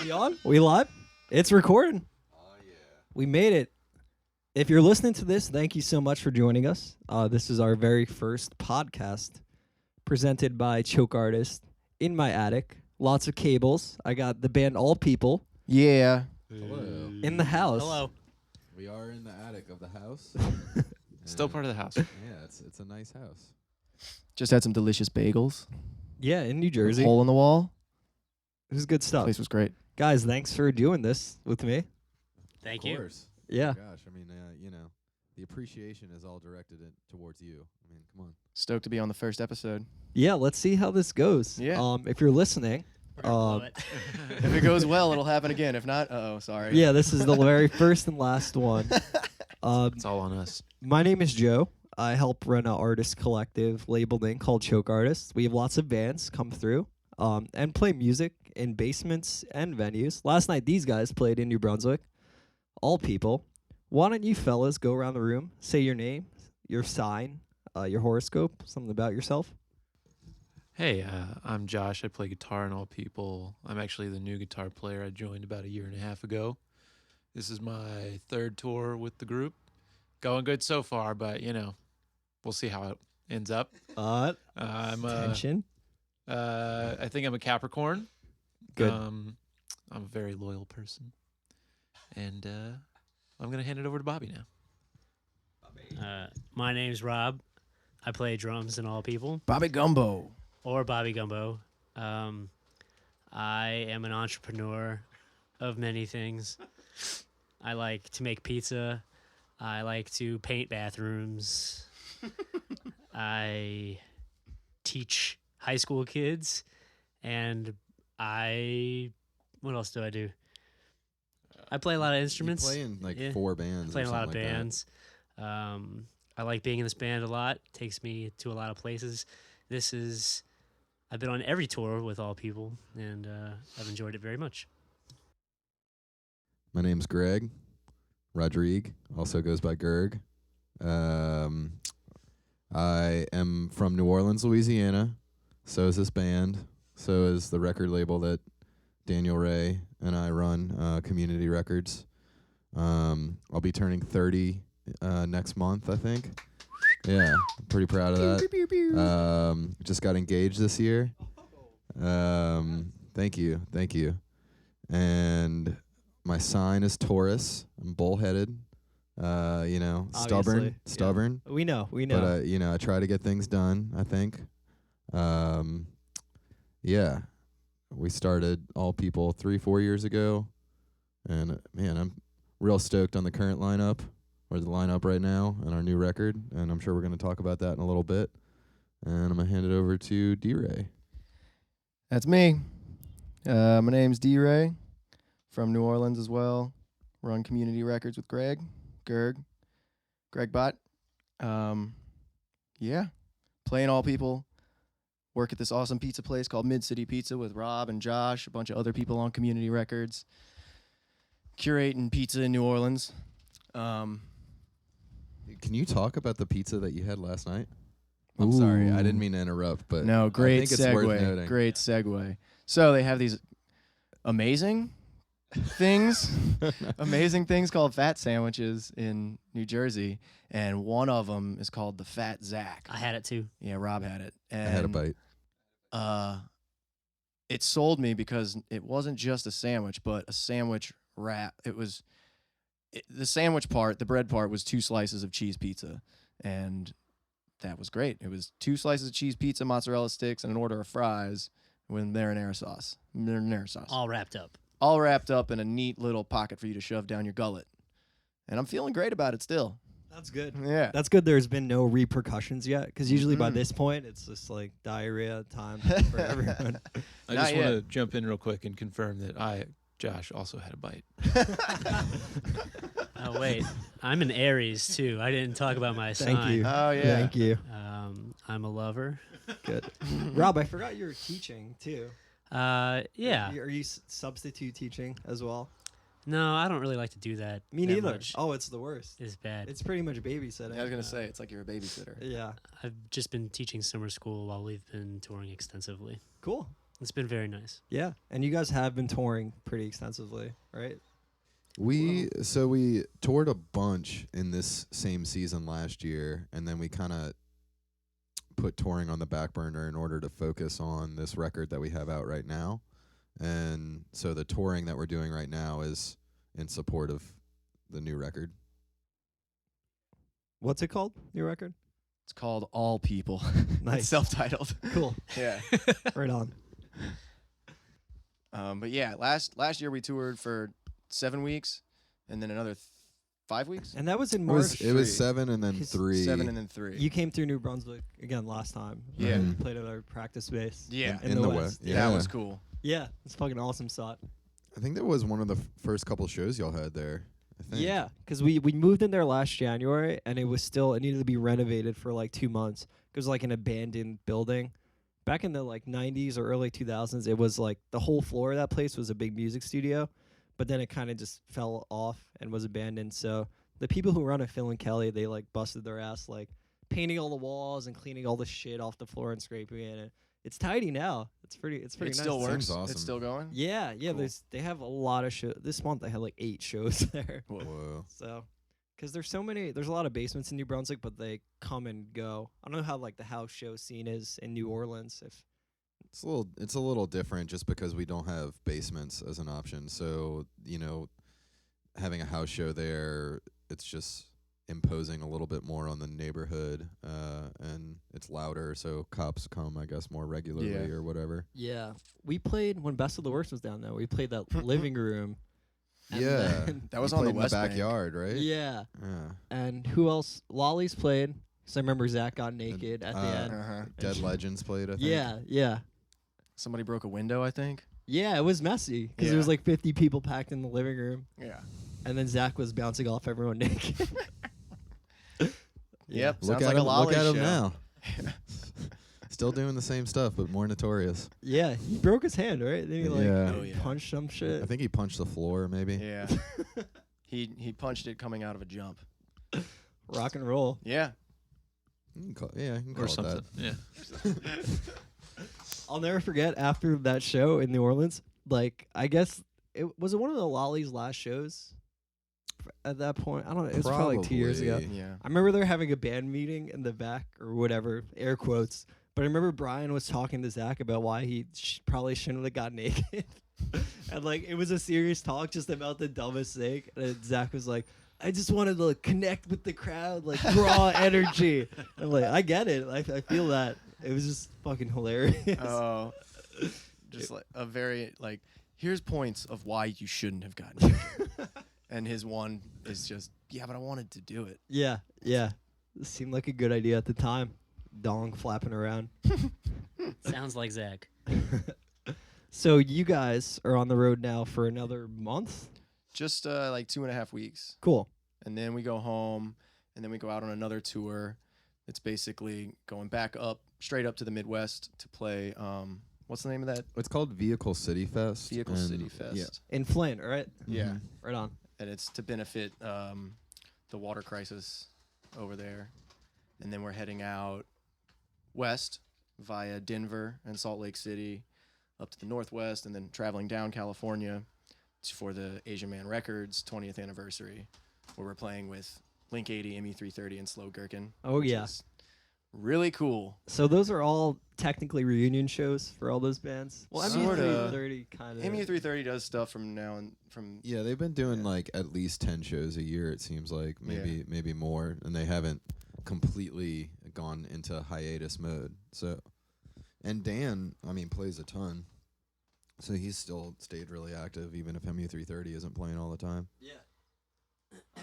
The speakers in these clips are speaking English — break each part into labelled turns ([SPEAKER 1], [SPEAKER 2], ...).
[SPEAKER 1] We on? We live? It's recording.
[SPEAKER 2] Oh, yeah.
[SPEAKER 1] We made it. If you're listening to this, thank you so much for joining us. This is our very first podcast presented by Choke Artist in my attic. Lots of cables. I got the band All People
[SPEAKER 3] Yeah.
[SPEAKER 2] Hello.
[SPEAKER 1] in the house.
[SPEAKER 4] Hello.
[SPEAKER 2] We are in the attic of the house.
[SPEAKER 4] Still part of the house.
[SPEAKER 2] Yeah, it's a nice house.
[SPEAKER 3] Just had some delicious bagels.
[SPEAKER 1] Yeah, in New Jersey.
[SPEAKER 3] Hole in the wall.
[SPEAKER 1] It was good stuff.
[SPEAKER 3] Place was great.
[SPEAKER 1] Guys, thanks for doing this with me.
[SPEAKER 4] Thank
[SPEAKER 2] Of
[SPEAKER 4] you.
[SPEAKER 2] course.
[SPEAKER 1] Yeah.
[SPEAKER 2] Gosh, I mean, the appreciation is all directed towards you. I mean, come on.
[SPEAKER 3] Stoked to be on the first episode.
[SPEAKER 1] Yeah, let's see how this goes.
[SPEAKER 3] Yeah.
[SPEAKER 1] If you're listening,
[SPEAKER 4] We're gonna blow it.
[SPEAKER 3] If it goes well, it'll happen again. If not, sorry.
[SPEAKER 1] yeah, this is the very first and last one.
[SPEAKER 4] It's all on us.
[SPEAKER 1] My name is Joe. I help run an artist collective labeled in called Choke Artists. We have lots of bands come through and play music in basements and venues. Last night, these guys played in New Brunswick. All People. Why don't you fellas go around the room, say your name, your sign, your horoscope, something about yourself?
[SPEAKER 4] Hey, I'm Josh. I play guitar in All People. I'm actually the new guitar player. I joined about a year and a half ago. This is my third tour with the group. Going good so far, but, we'll see how it ends up. I'm
[SPEAKER 1] Tension.
[SPEAKER 4] I think I'm a Capricorn.
[SPEAKER 1] Good.
[SPEAKER 4] I'm a very loyal person. And I'm going to hand it over to Bobby now.
[SPEAKER 5] My name's Rob. I play drums in All People,
[SPEAKER 3] Bobby Gumbo.
[SPEAKER 5] or Bobby Gumbo. I am an entrepreneur of many things. I like to make pizza. I like to paint bathrooms. I teach high school kids. And what else do I do? I play a lot of instruments.
[SPEAKER 2] You play in
[SPEAKER 5] Yeah.
[SPEAKER 2] 4 bands.
[SPEAKER 5] Playing
[SPEAKER 2] or
[SPEAKER 5] a lot of
[SPEAKER 2] something like that.
[SPEAKER 5] bands. I like being in this band a lot. Takes me to a lot of places. I've been on every tour with All People, and I've enjoyed it very much.
[SPEAKER 2] My name's Greg. Rodrigue also goes by Gerg. I am from New Orleans, Louisiana. So is this band. So is the record label that Daniel Ray and I run, Community Records. I'll be turning 30 next month, I think. Yeah, I'm pretty proud of that. Just got engaged this year. Thank you. And my sign is Taurus. I'm bullheaded.
[SPEAKER 1] Obviously,
[SPEAKER 2] stubborn.
[SPEAKER 1] We know.
[SPEAKER 2] But I try to get things done, I think. Yeah. We started All People 3-4 years ago. And man, I'm real stoked on the current lineup, or the lineup right now, and our new record. And I'm sure we're going to talk about that in a little bit. And I'm going to hand it over to D-Ray.
[SPEAKER 3] That's me. My name's D-Ray. From New Orleans as well. Run Community Records with Greg Bott. Yeah. Playing All People. Work at this awesome pizza place called Mid-City Pizza with Rob and Josh, a bunch of other people on Community Records. Curating pizza in New Orleans.
[SPEAKER 2] Can you talk about the pizza that you had last night? I'm sorry. I didn't mean to interrupt, but
[SPEAKER 3] no, great
[SPEAKER 2] I think it's worth
[SPEAKER 3] segue.
[SPEAKER 2] noting.
[SPEAKER 3] Great segue. So they have these amazing things called fat sandwiches in New Jersey, and one of them is called the Fat Zach.
[SPEAKER 5] I had it too.
[SPEAKER 3] Yeah, Rob had it.
[SPEAKER 2] I had a bite.
[SPEAKER 3] It sold me because it wasn't just a sandwich, but a sandwich wrap. The sandwich part, the bread part, was 2 slices of cheese pizza, and that was great. It was 2 slices of cheese pizza, mozzarella sticks, and an order of fries with marinara sauce.
[SPEAKER 5] All wrapped up.
[SPEAKER 3] All wrapped up in a neat little pocket for you to shove down your gullet. And I'm feeling great about it still.
[SPEAKER 1] That's good.
[SPEAKER 3] Yeah.
[SPEAKER 1] That's good. There's been no repercussions yet, because usually by
[SPEAKER 3] Mhm.
[SPEAKER 1] this point, it's just like diarrhea time for everyone.
[SPEAKER 4] I
[SPEAKER 3] Not
[SPEAKER 4] just want to
[SPEAKER 3] yet.
[SPEAKER 4] jump in real quick and confirm that Josh, also had a bite.
[SPEAKER 5] Oh wait, I'm an Aries too. I didn't talk about my sign.
[SPEAKER 1] Thank you.
[SPEAKER 3] Oh, yeah.
[SPEAKER 1] Thank you.
[SPEAKER 5] I'm a lover.
[SPEAKER 1] Good. Rob, I forgot you were teaching too.
[SPEAKER 5] Yeah.
[SPEAKER 1] Are you substitute teaching as well?
[SPEAKER 5] No, I don't really like to do that.
[SPEAKER 1] Me
[SPEAKER 5] that
[SPEAKER 1] neither.
[SPEAKER 5] much.
[SPEAKER 1] Oh, it's the worst.
[SPEAKER 5] It's bad.
[SPEAKER 1] It's pretty much babysitting.
[SPEAKER 3] I was going to say, it's like you're a babysitter.
[SPEAKER 1] Yeah.
[SPEAKER 5] I've just been teaching summer school while we've been touring extensively.
[SPEAKER 1] Cool.
[SPEAKER 5] It's been very nice.
[SPEAKER 1] Yeah, and you guys have been touring pretty extensively, right?
[SPEAKER 2] We toured a bunch in this same season last year, and then we kind of put touring on the back burner in order to focus on this record that we have out right now. And so the touring that we're doing right now is in support of the new record.
[SPEAKER 1] What's it called? New record?
[SPEAKER 3] It's called All People.
[SPEAKER 1] Nice.
[SPEAKER 3] It's self-titled.
[SPEAKER 1] Cool.
[SPEAKER 3] Yeah.
[SPEAKER 1] Right on.
[SPEAKER 3] But yeah, last year we toured for 7 weeks, and then another 5 weeks.
[SPEAKER 1] And that was in
[SPEAKER 2] It
[SPEAKER 1] March.
[SPEAKER 2] was, it was
[SPEAKER 3] Three.
[SPEAKER 2] 7 and then
[SPEAKER 1] His
[SPEAKER 2] 3.
[SPEAKER 3] 7 and then 3.
[SPEAKER 1] You came through New Brunswick again last time.
[SPEAKER 3] Yeah.
[SPEAKER 1] And you played at our practice base.
[SPEAKER 3] Yeah.
[SPEAKER 1] in the West.
[SPEAKER 2] Yeah.
[SPEAKER 3] That was cool.
[SPEAKER 1] Yeah, it's a fucking awesome spot.
[SPEAKER 2] I think that was one of the first couple shows y'all had there. I think.
[SPEAKER 1] Yeah, because we moved in there last January, and it needed to be renovated for like 2 months. It was like an abandoned building. Back in the like 90s or early 2000s, it was like the whole floor of that place was a big music studio, but then it kind of just fell off and was abandoned. So the people who run it, Phil and Kelly, they like busted their ass like painting all the walls and cleaning all the shit off the floor and scraping it. And it's tidy now. It's pretty
[SPEAKER 3] It
[SPEAKER 1] nice.
[SPEAKER 3] still works.
[SPEAKER 2] Seems awesome.
[SPEAKER 3] It's still going.
[SPEAKER 1] Yeah.
[SPEAKER 3] Cool.
[SPEAKER 1] They have a lot of shows. This month they had like 8 shows there.
[SPEAKER 2] Whoa.
[SPEAKER 1] So, because there's a lot of basements in New Brunswick, but they come and go. I don't know how like the house show scene is in New Orleans.
[SPEAKER 2] It's a little different just because we don't have basements as an option. So, having a house show there, it's just imposing a little bit more on the neighborhood, and it's louder, so cops come, I guess, more regularly
[SPEAKER 3] Yeah.
[SPEAKER 2] or whatever.
[SPEAKER 1] Yeah, we played when Best of the Worst was down there. We played that living room. and
[SPEAKER 2] Yeah.
[SPEAKER 1] then-
[SPEAKER 3] That was
[SPEAKER 2] You
[SPEAKER 3] on the
[SPEAKER 2] played in
[SPEAKER 3] West Bank.
[SPEAKER 2] backyard, right?
[SPEAKER 1] yeah.
[SPEAKER 2] Yeah.
[SPEAKER 1] And who else? Lolly's played. Because I remember Zach got naked at the end.
[SPEAKER 3] Uh-huh.
[SPEAKER 2] Dead Legends played, I think.
[SPEAKER 1] Yeah.
[SPEAKER 3] Somebody broke a window, I think.
[SPEAKER 1] Yeah, it was messy because there was
[SPEAKER 3] Yeah.
[SPEAKER 1] like 50 people packed in the living room,
[SPEAKER 3] Yeah.
[SPEAKER 1] and then Zach was bouncing off everyone naked.
[SPEAKER 3] Yep.
[SPEAKER 2] Look
[SPEAKER 3] Sounds
[SPEAKER 2] at
[SPEAKER 3] like
[SPEAKER 2] him,
[SPEAKER 3] a Lolly
[SPEAKER 2] look at him
[SPEAKER 3] show.
[SPEAKER 2] now. Still doing the same stuff, but more notorious.
[SPEAKER 1] Yeah, he broke his hand, right? Then he like
[SPEAKER 2] Yeah.
[SPEAKER 3] Oh, yeah.
[SPEAKER 1] punched some shit.
[SPEAKER 2] I think he punched the floor, maybe.
[SPEAKER 3] Yeah. He punched it coming out of a jump.
[SPEAKER 1] Rock and roll.
[SPEAKER 3] Yeah.
[SPEAKER 2] You can call
[SPEAKER 4] Or
[SPEAKER 2] it
[SPEAKER 4] something.
[SPEAKER 2] that.
[SPEAKER 4] Yeah.
[SPEAKER 1] I'll never forget after that show in New Orleans. Like, I guess it was one of the Lolly's last shows at that point. I don't know. It was probably like 2 years ago.
[SPEAKER 2] Probably.
[SPEAKER 3] Yeah.
[SPEAKER 1] I remember they were having a band meeting in the back or whatever, air quotes. But I remember Brian was talking to Zach about why he probably shouldn't have got naked. And like, it was a serious talk just about the dumbest thing. And Zach was like, I just wanted to connect with the crowd, like draw energy. I'm like, I get it. I feel that. It was just fucking hilarious.
[SPEAKER 3] Oh. Just like a very like, here's points of why you shouldn't have gotten naked. And his one is just, yeah, but I wanted to do it.
[SPEAKER 1] Yeah. It seemed like a good idea at the time. Dong flapping around.
[SPEAKER 5] Sounds like Zach.
[SPEAKER 1] So you guys are on the road now for another month?
[SPEAKER 3] Just like 2.5 weeks.
[SPEAKER 1] Cool.
[SPEAKER 3] And then we go home, and then we go out on another tour. It's basically going back up, straight up to the Midwest to play. What's the name of that?
[SPEAKER 2] It's called Vehicle City Fest.
[SPEAKER 3] Vehicle
[SPEAKER 2] and-
[SPEAKER 3] City Fest.
[SPEAKER 2] Yeah.
[SPEAKER 1] In Flint, right?
[SPEAKER 3] Yeah.
[SPEAKER 2] Mhm.
[SPEAKER 1] Right on.
[SPEAKER 3] And it's to benefit the water crisis over there. And then we're heading out west via Denver and Salt Lake City up to the northwest, and then traveling down California for the Asian Man Records 20th anniversary, where we're playing with Link 80, ME330, and Slow Gherkin.
[SPEAKER 1] Oh,
[SPEAKER 3] which
[SPEAKER 1] yeah.
[SPEAKER 3] is really cool.
[SPEAKER 1] So those are all technically reunion shows for all those bands? Well,
[SPEAKER 3] Sorta.
[SPEAKER 1] ME330 kind of.
[SPEAKER 3] ME330 does stuff from now and from.
[SPEAKER 2] Yeah, they've been doing
[SPEAKER 3] Yeah.
[SPEAKER 2] like at least 10 shows a year, it seems like. Maybe more. And they haven't completely gone into hiatus mode. So, and Dan, plays a ton. So he's still stayed really active, even if MU330 isn't playing all the time.
[SPEAKER 1] Yeah. Oh, yeah.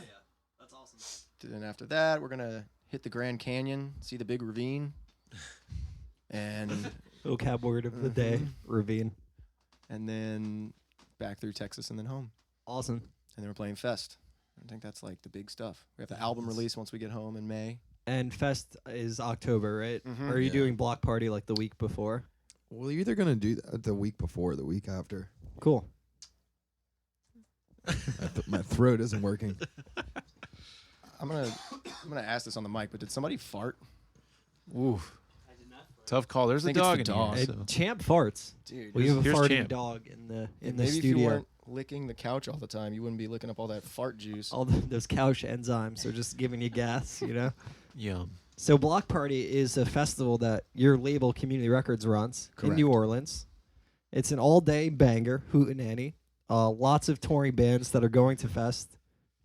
[SPEAKER 1] That's awesome.
[SPEAKER 3] Then after that, we're gonna hit the Grand Canyon, see the big ravine, and
[SPEAKER 1] Vocab word of the day,
[SPEAKER 3] Mhm.
[SPEAKER 1] ravine.
[SPEAKER 3] and then back through Texas and then home.
[SPEAKER 1] Awesome.
[SPEAKER 3] And then we're playing Fest. I think that's like the big stuff. We have the album release once we get home in May.
[SPEAKER 1] And Fest is October, right?
[SPEAKER 3] Mhm.
[SPEAKER 1] Or are you
[SPEAKER 2] Yeah.
[SPEAKER 1] doing block party like the week before?
[SPEAKER 2] Well, you're either going to do that the week before or the week after.
[SPEAKER 1] Cool.
[SPEAKER 2] My throat isn't working.
[SPEAKER 3] I'm gonna ask this on the mic, but did somebody fart?
[SPEAKER 4] Ooh.
[SPEAKER 5] I did not.
[SPEAKER 4] Tough call. There's a
[SPEAKER 3] think it's
[SPEAKER 4] dog
[SPEAKER 3] the
[SPEAKER 4] in
[SPEAKER 3] dog.
[SPEAKER 4] here.
[SPEAKER 1] Hey,
[SPEAKER 4] So.
[SPEAKER 1] Champ farts.
[SPEAKER 3] Dude,
[SPEAKER 1] We have a
[SPEAKER 4] Here's
[SPEAKER 1] farting
[SPEAKER 4] Champ.
[SPEAKER 1] dog in the
[SPEAKER 3] maybe if you
[SPEAKER 1] studio.
[SPEAKER 3] weren't licking the couch all the time, you wouldn't be licking up all that fart juice.
[SPEAKER 1] All those couch enzymes are just giving you gas, you know?
[SPEAKER 4] Yum.
[SPEAKER 1] So Block Party is a festival that your label Community Records runs in New
[SPEAKER 2] Correct.
[SPEAKER 1] Orleans. It's an all-day banger, hootenanny. Lots of touring bands that are going to Fest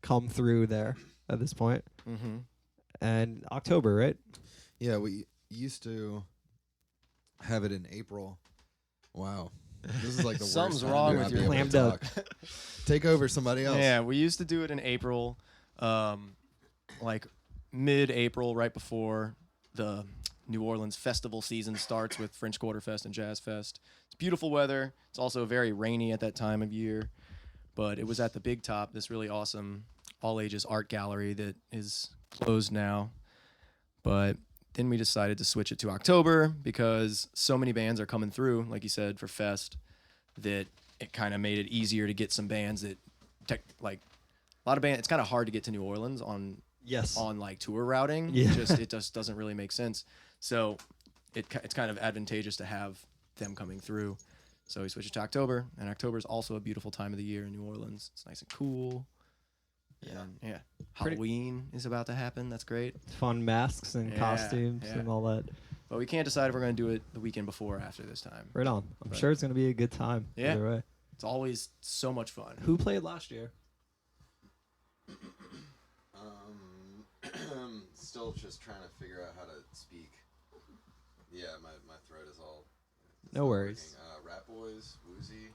[SPEAKER 1] come through there at this point.
[SPEAKER 3] Mm-hmm.
[SPEAKER 1] And October, right?
[SPEAKER 2] Yeah, we used to have it in April. Wow. This is like the worst
[SPEAKER 3] Something's
[SPEAKER 2] time
[SPEAKER 3] wrong
[SPEAKER 2] to
[SPEAKER 3] with
[SPEAKER 2] not
[SPEAKER 3] your-
[SPEAKER 2] be able
[SPEAKER 1] Clammed
[SPEAKER 2] to
[SPEAKER 1] up.
[SPEAKER 2] talk. Take over somebody else.
[SPEAKER 3] Yeah, we used to do it in April, like mid-April, right before the New Orleans festival season starts with French Quarter Fest and Jazz Fest. It's beautiful weather. It's also very rainy at that time of year, but it was at the Big Top, this really awesome all-ages art gallery that is closed now. But then we decided to switch it to October because so many bands are coming through, like you said, for Fest, that it kind of made it easier to get some bands that, like, a lot of bands. It's kind of hard to get to New Orleans on
[SPEAKER 1] Yes.
[SPEAKER 3] like tour routing.
[SPEAKER 1] Yeah.
[SPEAKER 3] It just doesn't really make sense. So it's kind of advantageous to have them coming through. So we switched it to October, and October is also a beautiful time of the year in New Orleans. It's nice and cool.
[SPEAKER 2] Yeah.
[SPEAKER 3] And, yeah.
[SPEAKER 1] Pretty-
[SPEAKER 3] Halloween is about to happen. That's great.
[SPEAKER 1] Fun masks and
[SPEAKER 3] Yeah,
[SPEAKER 1] costumes
[SPEAKER 3] yeah.
[SPEAKER 1] and all that.
[SPEAKER 3] But we can't decide if we're going to do it the weekend before or after this time.
[SPEAKER 1] Right on. I'm
[SPEAKER 3] Right.
[SPEAKER 1] sure it's going to be a good time.
[SPEAKER 3] Yeah.
[SPEAKER 1] Either way.
[SPEAKER 3] It's always so much fun.
[SPEAKER 1] Who played last year?
[SPEAKER 2] Still just trying to figure out how to speak. Yeah, my throat is all. it's
[SPEAKER 1] No
[SPEAKER 2] not
[SPEAKER 1] worries.
[SPEAKER 2] working. Rat Boys, Woozy.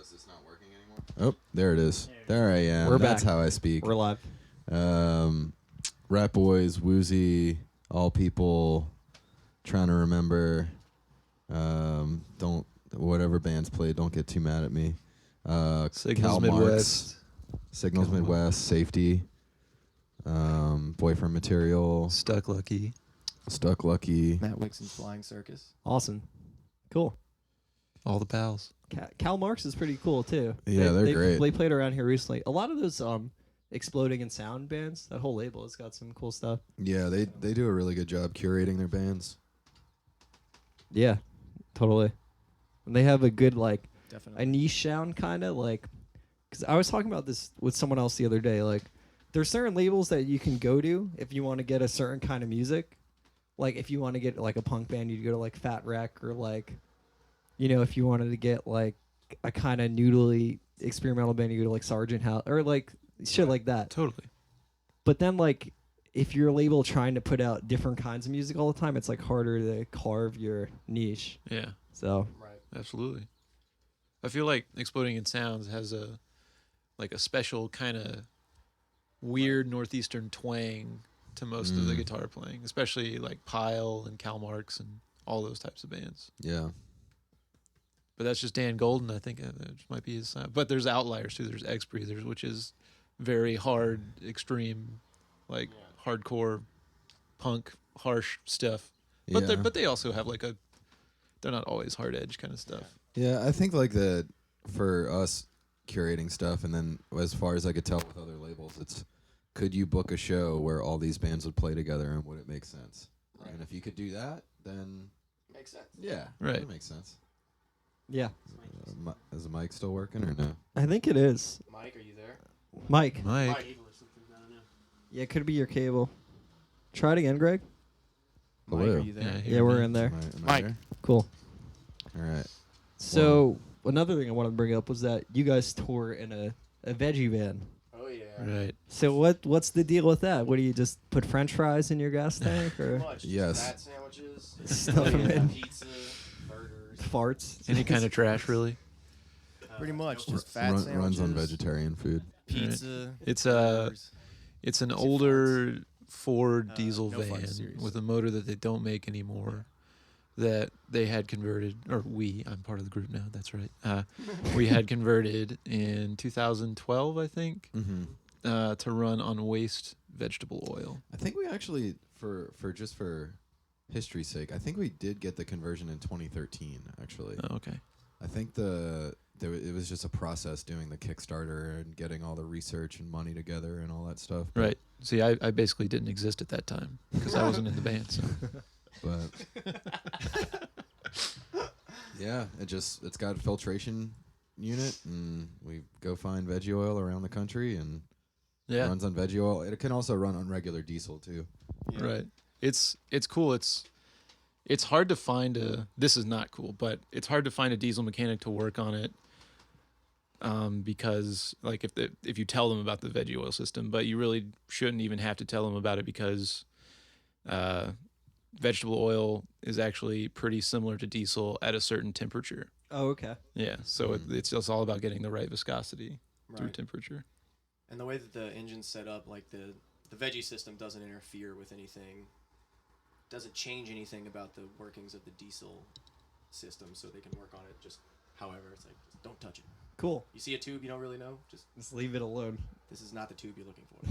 [SPEAKER 2] Is this not working anymore? Oh, there it is. There I am.
[SPEAKER 1] We're
[SPEAKER 2] That's
[SPEAKER 1] back.
[SPEAKER 2] how I speak.
[SPEAKER 1] We're live.
[SPEAKER 2] Rat Boys, Woozy, All People. Trying to remember. Don't whatever bands played. Don't get too mad at me.
[SPEAKER 4] Signals
[SPEAKER 2] Cal Marx,
[SPEAKER 4] Midwest.
[SPEAKER 2] Signals
[SPEAKER 4] Cal-
[SPEAKER 2] Midwest, Safety. Boyfriend Material,
[SPEAKER 4] Stuck Lucky.
[SPEAKER 2] Stuck Lucky.
[SPEAKER 3] Matt Wixon's Flying Circus.
[SPEAKER 1] Awesome. Cool.
[SPEAKER 4] All the pals.
[SPEAKER 1] Cal Marx is pretty cool too.
[SPEAKER 2] Yeah, they're great.
[SPEAKER 1] They played around here recently. A lot of those Exploding in Sound bands, that whole label has got some cool stuff.
[SPEAKER 2] Yeah, they do a really good job curating their bands.
[SPEAKER 1] Yeah, totally. And they have a good a
[SPEAKER 3] Definitely.
[SPEAKER 1] niche sound kind of because I was talking about this with someone else the other day. Like, there's certain labels that you can go to if you want to get a certain kind of music. Like, if you want to get like a punk band, you'd go to like Fat Wreck, or if you wanted to get like a kind of noodly experimental band, you go to like Sergeant House or like shit like that.
[SPEAKER 4] Totally.
[SPEAKER 1] But then if you're a label trying to put out different kinds of music all the time, it's like harder to carve your niche.
[SPEAKER 4] Yeah,
[SPEAKER 1] So
[SPEAKER 3] Right.
[SPEAKER 4] absolutely. I feel like Exploding in Sounds has a special kind of weird northeastern twang to most of the guitar playing, especially like Pile and Cal Marx and all those types of bands.
[SPEAKER 2] Yeah.
[SPEAKER 4] But that's just Dan Golden, I think. That might be his sound. But there's outliers too. There's X Breathers, which is very hard, extreme, hardcore, punk, harsh stuff. But
[SPEAKER 2] Yeah.
[SPEAKER 4] they also have they're not always hard edge kind of stuff.
[SPEAKER 2] Yeah, I think for us curating stuff, and then as far as I could tell with other labels, it's could you book a show where all these bands would play together, and would it make sense?
[SPEAKER 3] Right.
[SPEAKER 2] And if you could do that, then
[SPEAKER 3] Makes sense.
[SPEAKER 2] yeah,
[SPEAKER 4] Right.
[SPEAKER 2] that makes sense.
[SPEAKER 1] yeah,
[SPEAKER 2] Is the mic still working or no?
[SPEAKER 1] I think it is.
[SPEAKER 3] Mike, are you there?
[SPEAKER 1] Mike.
[SPEAKER 4] Mike.
[SPEAKER 5] Cable or something, I don't know.
[SPEAKER 1] Yeah, it could be your cable. Try it again, Greg.
[SPEAKER 3] Mike,
[SPEAKER 2] Hello.
[SPEAKER 3] are you there?
[SPEAKER 4] Yeah,
[SPEAKER 1] Yeah, we're in there.
[SPEAKER 2] Am I
[SPEAKER 3] Mike.
[SPEAKER 2] there?
[SPEAKER 1] Cool.
[SPEAKER 2] All right.
[SPEAKER 1] So another thing I wanted to bring up was that you guys tour in a veggie van.
[SPEAKER 3] Oh yeah.
[SPEAKER 4] Right.
[SPEAKER 1] So what's the deal with that? What do you just put French fries in your gas tank
[SPEAKER 3] Pretty
[SPEAKER 1] or
[SPEAKER 3] much.
[SPEAKER 2] Yes.
[SPEAKER 3] Fat sandwiches.
[SPEAKER 1] Stuff 'em in.
[SPEAKER 3] Pizza, burgers.
[SPEAKER 1] farts?
[SPEAKER 4] Any kind of trash, really.
[SPEAKER 3] Pretty much
[SPEAKER 5] no
[SPEAKER 3] just
[SPEAKER 5] worries.
[SPEAKER 3] fat sandwiches.
[SPEAKER 2] Runs on vegetarian food.
[SPEAKER 3] Pizza.
[SPEAKER 4] It's
[SPEAKER 3] burgers.
[SPEAKER 4] It's an
[SPEAKER 3] Is it
[SPEAKER 4] older Ford diesel
[SPEAKER 3] no
[SPEAKER 4] van
[SPEAKER 3] farts, serious.
[SPEAKER 4] with a motor that they don't make anymore. That they had converted, or I'm part of the group now. That's right. We had converted in 2012, I think,
[SPEAKER 2] Mm-hmm.
[SPEAKER 4] to run on waste vegetable oil.
[SPEAKER 2] I think we actually, for history's sake, I think we did get the conversion in 2013. Actually,
[SPEAKER 4] Oh, okay.
[SPEAKER 2] I think it was just a process doing the Kickstarter and getting all the research and money together and all that stuff. But
[SPEAKER 4] Right. See, I basically didn't exist at that time because I wasn't in the band. So
[SPEAKER 2] But yeah, it's got a filtration unit, and we go find veggie oil around the country, and it runs on veggie oil. It can also run on regular diesel too.
[SPEAKER 3] Yeah.
[SPEAKER 4] Right. It's cool. It's hard to find this is not cool, but it's hard to find a diesel mechanic to work on it. Because like if you tell them about the veggie oil system, but you really shouldn't even have to tell them about it because vegetable oil is actually pretty similar to diesel at a certain temperature.
[SPEAKER 1] Oh, okay.
[SPEAKER 4] Yeah, so it's just all about getting the right viscosity through temperature.
[SPEAKER 3] And the way that the engine's set up, like the veggie system doesn't interfere with anything, doesn't change anything about the workings of the diesel system, so they can work on it just however. It's like, just don't touch it.
[SPEAKER 1] Cool.
[SPEAKER 3] You see a tube you don't really know,
[SPEAKER 1] Just leave it alone.
[SPEAKER 3] this is not the tube you're looking for.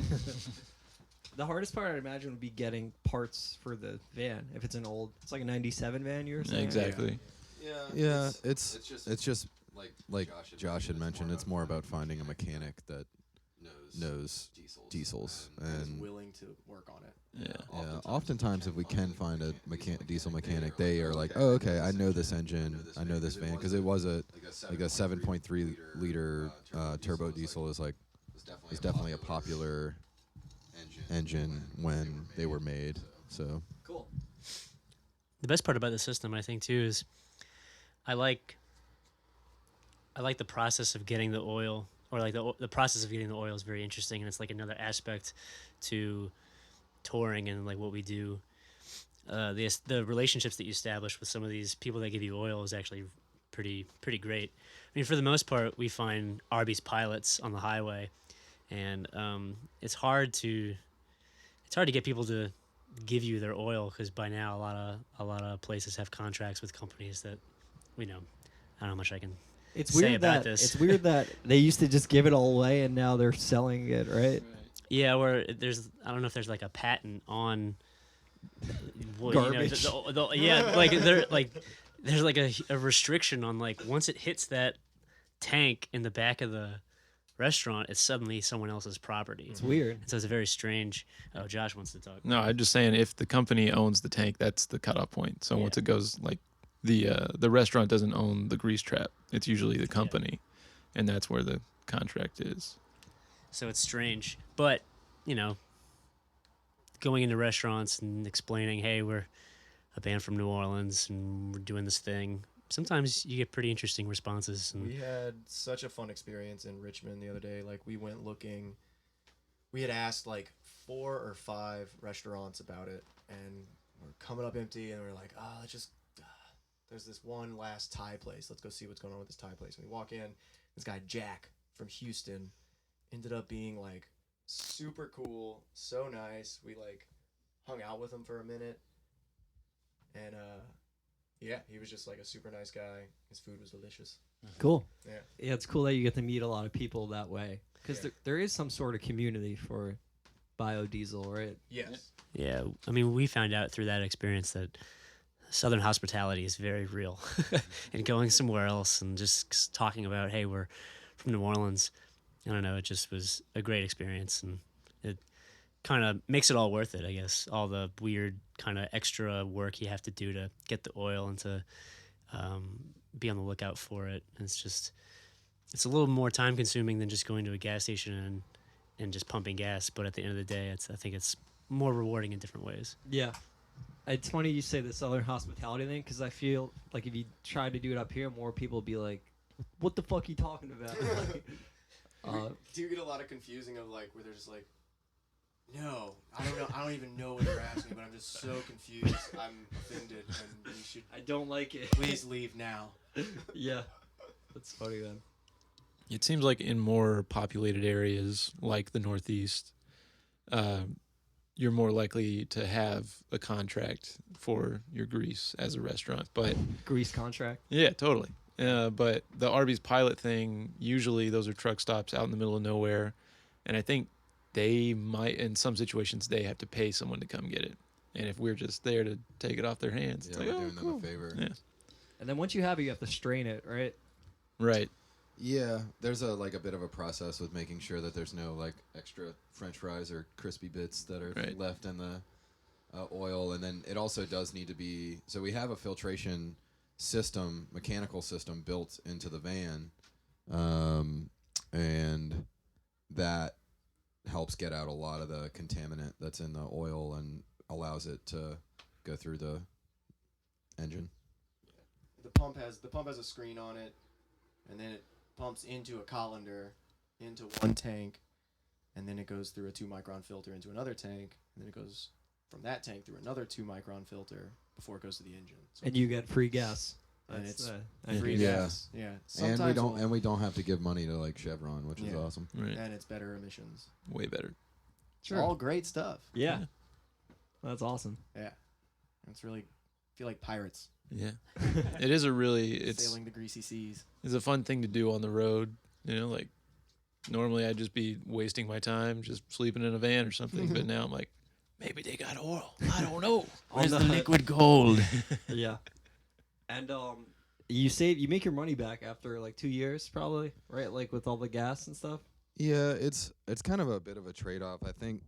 [SPEAKER 1] The hardest part, I'd imagine, would be getting parts for the van. If it's it's like a 97 van you were saying?
[SPEAKER 4] Exactly.
[SPEAKER 2] Yeah, it's just like Josh had mentioned. It's more about finding a mechanic that knows diesels
[SPEAKER 3] And is
[SPEAKER 2] and
[SPEAKER 3] willing to work on it.
[SPEAKER 4] Yeah.
[SPEAKER 2] yeah. Oftentimes, if we can find a diesel mechanic, they are like, "Oh, okay, I know this engine, I know this van," because it was a 7.3 liter turbo diesel is definitely a popular engine when they were made. So
[SPEAKER 1] Cool.
[SPEAKER 5] The best part about the system, I think, too, is I like the process of getting the oil, or like the process of getting the oil is very interesting, and it's like another aspect to touring and like what we do. The relationships that you establish with some of these people that give you oil is actually pretty great. I mean, for the most part, we find Arby's pilots on the highway, and it's hard to get people to give you their oil because by now a lot of places have contracts with companies that I don't know how much I can
[SPEAKER 1] It's
[SPEAKER 5] say
[SPEAKER 1] weird
[SPEAKER 5] about
[SPEAKER 1] that
[SPEAKER 5] this.
[SPEAKER 1] it's weird that they used to just give it all away and now they're selling it, right?
[SPEAKER 5] Yeah, where I don't know if there's like a patent on
[SPEAKER 1] Garbage.
[SPEAKER 5] Yeah, there's like a restriction on like once it hits that tank in the back of the restaurant, it's suddenly someone else's property.
[SPEAKER 1] It's weird.
[SPEAKER 5] So it's a very strange. Oh, Josh wants to talk.
[SPEAKER 4] No, I'm just saying if the company owns the tank, that's the cutoff point. So once it goes like the restaurant doesn't own the grease trap. It's usually the company, and that's where the contract is.
[SPEAKER 5] So it's strange, but going into restaurants and explaining, hey, we're a band from New Orleans and we're doing this thing. Sometimes you get pretty interesting responses. And
[SPEAKER 3] We had such a fun experience in Richmond the other day. Like, we went looking. We had asked like 4 or 5 restaurants about it, and we're coming up empty. And we're like, let's just. There's this one last Thai place. Let's go see what's going on with this Thai place. And we walk in. This guy Jack from Houston ended up being like super cool, so nice. We like hung out with him for a minute, and yeah, he was just like a super nice guy. His food was delicious.
[SPEAKER 1] Cool.
[SPEAKER 3] Yeah.
[SPEAKER 1] Yeah, it's cool that you get to meet a lot of people that way because there is some sort of community for biodiesel, right?
[SPEAKER 3] Yes.
[SPEAKER 5] yeah, I mean, we found out through that experience that Southern hospitality is very real. And going somewhere else and just talking about, hey, we're from New Orleans. I don't know, it just was a great experience, and it kind of makes it all worth it, I guess. All the weird kind of extra work you have to do to get the oil and to be on the lookout for it. And it's a little more time consuming than just going to a gas station and just pumping gas. But at the end of the day, I think it's more rewarding in different ways.
[SPEAKER 1] Yeah. It's funny you say the Southern hospitality thing because I feel like if you try to do it up here, more people will be like, what the fuck are you talking about?
[SPEAKER 3] Do you get a lot of confusing of like where they're just like, no, I don't know, I don't even know what they're asking, but I'm just so confused. I'm offended, and you should
[SPEAKER 1] I don't like it.
[SPEAKER 3] please leave now.
[SPEAKER 1] Yeah. That's funny then.
[SPEAKER 4] It seems like in more populated areas like the Northeast, you're more likely to have a contract for your grease as a restaurant. But
[SPEAKER 1] Grease contract.
[SPEAKER 4] yeah, totally. But the Arby's pilot thing, usually those are truck stops out in the middle of nowhere. And I think they might, in some situations, they have to pay someone to come get it. And if we're just there to take it off their hands, it's
[SPEAKER 2] yeah,
[SPEAKER 4] like,
[SPEAKER 2] we're
[SPEAKER 4] oh,
[SPEAKER 2] doing
[SPEAKER 4] cool.
[SPEAKER 2] them a favor.
[SPEAKER 4] Yeah.
[SPEAKER 1] And then once you have it, you have to strain it, right?
[SPEAKER 4] Right.
[SPEAKER 2] Yeah, there's a bit of a process with making sure that there's no like extra French fries or crispy bits that are
[SPEAKER 4] Right.
[SPEAKER 2] left in the oil, and then it also does need to be. So we have a filtration system, mechanical system built into the van, and that helps get out a lot of the contaminant that's in the oil and allows it to go through the engine.
[SPEAKER 3] The pump has a screen on it, and then it pumps into a colander, into one tank, and then it goes through a 2-micron filter into another tank, and then it goes from that tank through another 2-micron filter before it goes to the engine. So
[SPEAKER 1] And you get free gas.
[SPEAKER 3] And
[SPEAKER 1] That's,
[SPEAKER 3] it's free
[SPEAKER 2] Yeah.
[SPEAKER 3] gas. Yeah.
[SPEAKER 2] And
[SPEAKER 3] Sometimes
[SPEAKER 2] we don't have to give money to like Chevron, which is
[SPEAKER 3] Yeah.
[SPEAKER 2] awesome.
[SPEAKER 4] Right.
[SPEAKER 3] and it's better emissions.
[SPEAKER 4] Way better.
[SPEAKER 3] It's all great stuff.
[SPEAKER 1] Yeah. That's awesome.
[SPEAKER 3] Yeah. It's really feel like pirates
[SPEAKER 4] Yeah. It is a really it's
[SPEAKER 3] sailing the greasy seas.
[SPEAKER 4] it's a fun thing to do on the road. Like normally I'd just be wasting my time just sleeping in a van or something, but now I'm like, maybe they got oil. I don't know.
[SPEAKER 3] Where's the liquid gold?
[SPEAKER 1] Yeah. And you make your money back after like 2 years probably, right? Like with all the gas and stuff.
[SPEAKER 2] Yeah, it's kind of a bit of a trade-off. I think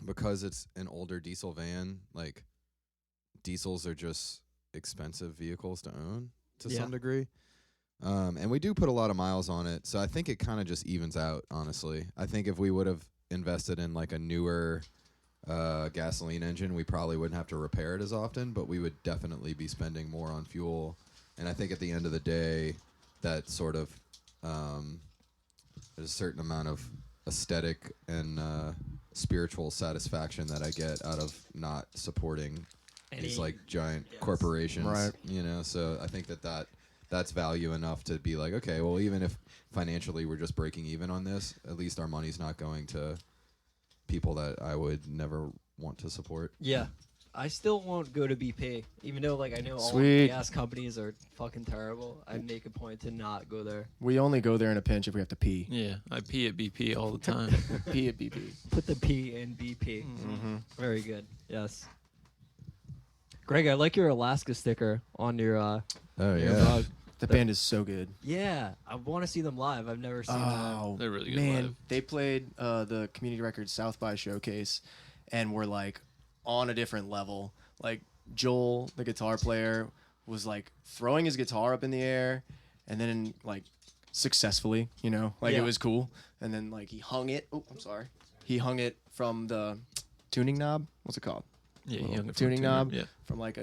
[SPEAKER 2] because it's an older diesel van, like diesels are just expensive vehicles to own to
[SPEAKER 1] Yeah.
[SPEAKER 2] some degree. And we do put a lot of miles on it, so I think it kind of just evens out, honestly. I think if we would have invested in like a newer gasoline engine, we probably wouldn't have to repair it as often, but we would definitely be spending more on fuel. And I think at the end of the day, that sort of there's a certain amount of aesthetic and spiritual satisfaction that I get out of not supporting these like giant corporations,
[SPEAKER 3] Right.
[SPEAKER 2] So I think that's value enough to be like, okay, well, even if financially we're just breaking even on this, at least our money's not going to people that I would never want to support.
[SPEAKER 1] Yeah. I still won't go to BP, even though like I know all
[SPEAKER 3] Sweet.
[SPEAKER 1] gas companies are fucking terrible. I make a point to not go there.
[SPEAKER 3] We only go there in a pinch if we have to pee.
[SPEAKER 4] Yeah, I pee at BP all the time.
[SPEAKER 3] Pee at BP.
[SPEAKER 1] Put the P in BP.
[SPEAKER 3] Mm-hmm.
[SPEAKER 1] Very good. Yes. Greg, I like your Alaska sticker on your
[SPEAKER 2] Oh
[SPEAKER 1] your
[SPEAKER 2] yeah.
[SPEAKER 1] mug.
[SPEAKER 3] The band is so good.
[SPEAKER 1] Yeah, I want to see them live. I've never seen them.
[SPEAKER 3] Oh,
[SPEAKER 4] They're really good
[SPEAKER 3] man.
[SPEAKER 4] live.
[SPEAKER 3] They played the Community Records South by Showcase and were like on a different level. Like Joel, the guitar player, was like throwing his guitar up in the air and then like successfully, like
[SPEAKER 1] Yeah.
[SPEAKER 3] it was cool. And then like he hung it. Oh, I'm sorry. He hung it from the tuning knob. What's it called?
[SPEAKER 4] Yeah,
[SPEAKER 3] Little
[SPEAKER 4] young
[SPEAKER 3] tuning knob.
[SPEAKER 4] Yeah.
[SPEAKER 3] From like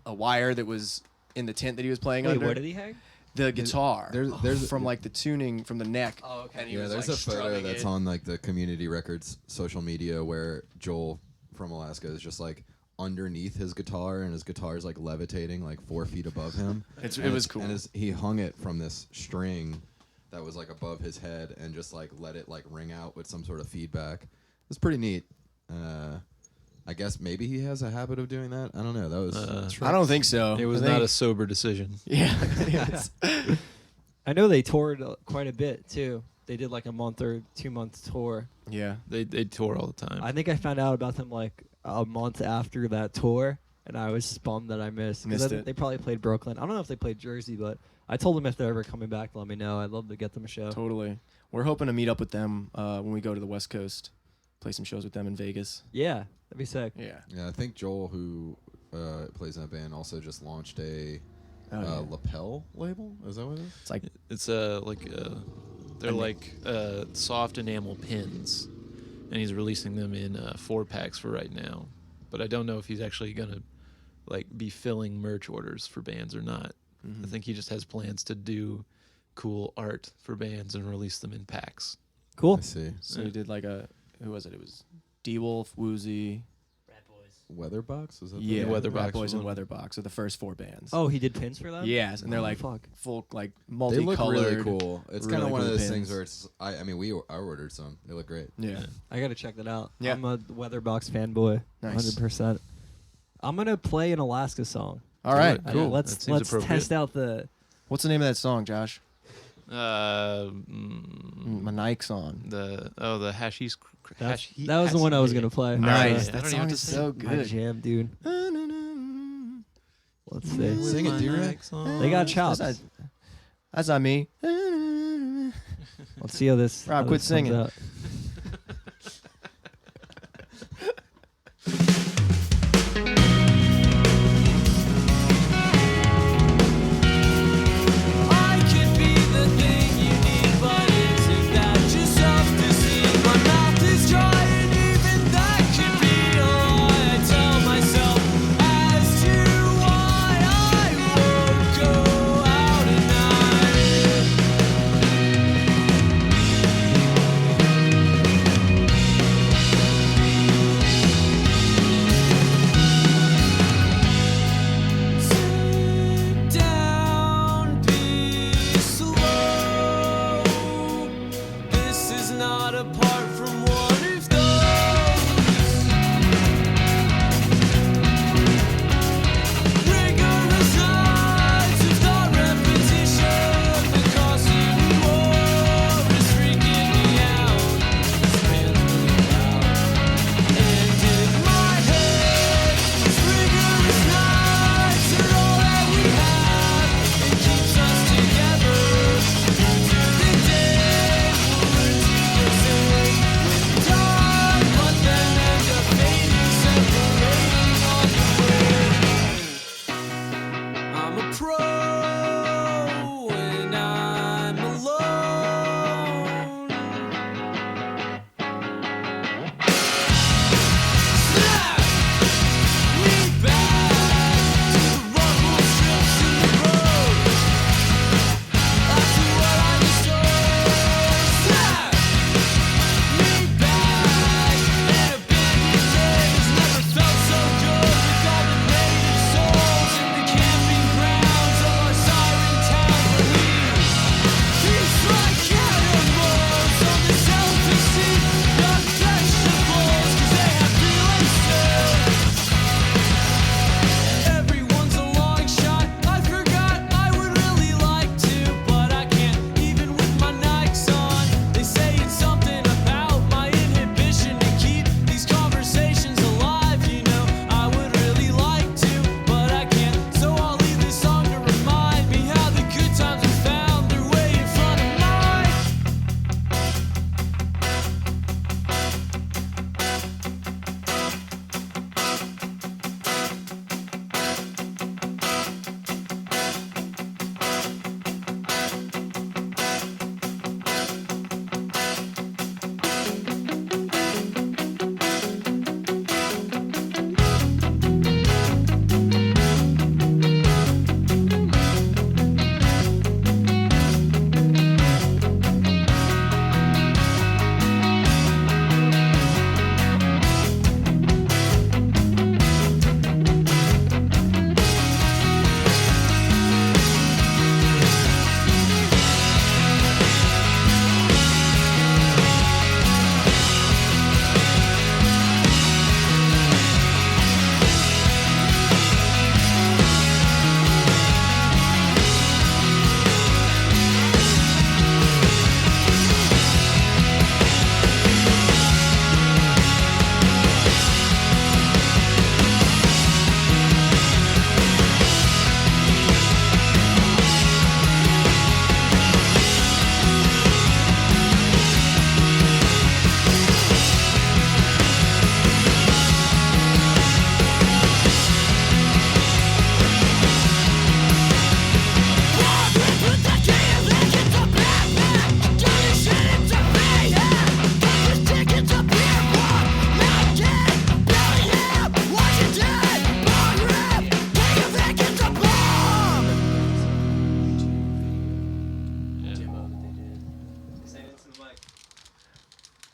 [SPEAKER 3] a wire that was in the tent that he was playing
[SPEAKER 1] Wait,
[SPEAKER 3] under.
[SPEAKER 1] what did he hang?
[SPEAKER 3] The guitar.
[SPEAKER 2] there's-
[SPEAKER 3] from like the tuning from the neck.
[SPEAKER 1] Oh, okay.
[SPEAKER 3] And he
[SPEAKER 2] Yeah,
[SPEAKER 3] was,
[SPEAKER 2] there's
[SPEAKER 3] like,
[SPEAKER 2] a photo
[SPEAKER 3] strumming
[SPEAKER 2] that's
[SPEAKER 3] it.
[SPEAKER 2] on like the Community Records social media where Joel from Alaska is just like underneath his guitar, and his guitar is like levitating like 4 feet above him.
[SPEAKER 3] It was cool.
[SPEAKER 2] And he hung it from this string that was like above his head and just like let it like ring out with some sort of feedback. It's pretty neat. I guess maybe he has a habit of doing that. I don't know. That was
[SPEAKER 3] I don't think so.
[SPEAKER 4] It was
[SPEAKER 3] I
[SPEAKER 4] not
[SPEAKER 3] think-
[SPEAKER 4] a sober decision.
[SPEAKER 3] Yeah.
[SPEAKER 1] I know they toured quite a bit too. They did like a month or 2 month tour.
[SPEAKER 3] yeah.
[SPEAKER 4] They tour all the time.
[SPEAKER 1] I think I found out about them like a month after that tour, and I was bummed that I missed. 'Cause
[SPEAKER 3] Missed
[SPEAKER 1] I think
[SPEAKER 3] it.
[SPEAKER 1] they probably played Brooklyn. I don't know if they played Jersey, but I told them if they're ever coming back to let me know. I'd love to get them a show.
[SPEAKER 3] Totally. We're hoping to meet up with them when we go to the West Coast, play some shows with them in Vegas.
[SPEAKER 1] Yeah, that'd be sick.
[SPEAKER 3] Yeah.
[SPEAKER 2] Yeah, I think Joel, who plays in that band, also just launched a
[SPEAKER 3] Oh, yeah.
[SPEAKER 2] lapel label. Is that what it is?
[SPEAKER 3] It's like
[SPEAKER 4] It's they're like soft enamel pins, and he's releasing them in 4-packs for right now. But I don't know if he's actually gonna like be filling merch orders for bands or not. I think he just has plans to do cool art for bands and release them in packs.
[SPEAKER 1] Cool.
[SPEAKER 2] I see.
[SPEAKER 3] so he did like who was it? It was D-Wolf, Woozy,
[SPEAKER 5] Rat Boys.
[SPEAKER 2] Weatherbox? Is that
[SPEAKER 3] yeah,
[SPEAKER 2] the
[SPEAKER 4] Weatherbox
[SPEAKER 3] Rat Boys and
[SPEAKER 4] one.
[SPEAKER 3] Weatherbox are the first 4 bands.
[SPEAKER 1] Oh, he did pins for them?
[SPEAKER 3] yes, and they're
[SPEAKER 1] Oh,
[SPEAKER 3] like
[SPEAKER 1] fuck.
[SPEAKER 3] full like
[SPEAKER 2] They
[SPEAKER 3] multicolored.
[SPEAKER 2] look really cool. It's kind of
[SPEAKER 3] really
[SPEAKER 2] one of
[SPEAKER 3] cool
[SPEAKER 2] those
[SPEAKER 3] pins.
[SPEAKER 2] things where it's. I mean, I ordered some. They look great.
[SPEAKER 3] Yeah.
[SPEAKER 1] I gotta check that out.
[SPEAKER 3] Yeah.
[SPEAKER 1] I'm a Weatherbox fanboy.
[SPEAKER 3] Nice.
[SPEAKER 1] 100%. I'm gonna play an Alaska song.
[SPEAKER 3] All right.
[SPEAKER 1] I-
[SPEAKER 3] Cool.
[SPEAKER 1] Let's
[SPEAKER 4] That seems
[SPEAKER 1] let's
[SPEAKER 4] appropriate.
[SPEAKER 1] test out the.
[SPEAKER 3] What's the name of that song, Josh?
[SPEAKER 4] My
[SPEAKER 3] Nike song.
[SPEAKER 4] the Hashish.
[SPEAKER 1] That was the one I was gonna play.
[SPEAKER 3] Nice.
[SPEAKER 4] I
[SPEAKER 3] That
[SPEAKER 4] don't even
[SPEAKER 3] song
[SPEAKER 4] have to
[SPEAKER 3] is
[SPEAKER 4] sing
[SPEAKER 3] so
[SPEAKER 1] My
[SPEAKER 3] good.
[SPEAKER 1] jam, dude. Let's see.
[SPEAKER 2] Sing it, D-Ray.
[SPEAKER 1] They got chops.
[SPEAKER 3] That's not me.
[SPEAKER 1] Let's see how this.
[SPEAKER 3] Rob,
[SPEAKER 1] how
[SPEAKER 3] quit
[SPEAKER 1] this comes
[SPEAKER 3] singing.
[SPEAKER 1] out.
[SPEAKER 6] crow when I'm alone. Snap me back to the rumble strips in the road. After what I destroyed, snap me back. And abandoned days never felt so good with all the native souls in the camping grounds of our siren town where we feast like animals on the delicacy of vegetables 'cause they have feelings too. Everyone's a long shot. I forgot I would really like to, but I can't even with my Nikes on. They say it's something about my inhibition to keep these conversations alive. You know, I would really like to, but I can't. So I'll leave this song to remind me how the good times are found. They're way in front of mine.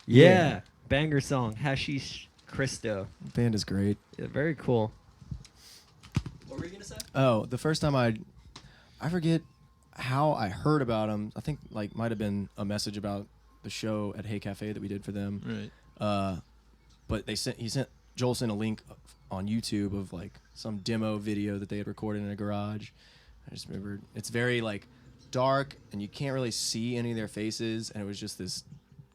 [SPEAKER 1] Yeah, banger song, Hashish Cristo.
[SPEAKER 3] Band is great.
[SPEAKER 1] Yeah, very cool. What were you gonna say?
[SPEAKER 3] Oh, the first time I forget how I heard about them. I think like might have been a message about the show at Hey Cafe that we did for them.
[SPEAKER 4] Right.
[SPEAKER 3] But Joel sent a link on YouTube of like some demo video that they had recorded in a garage. I just remember it's very like dark and you can't really see any of their faces, and it was just this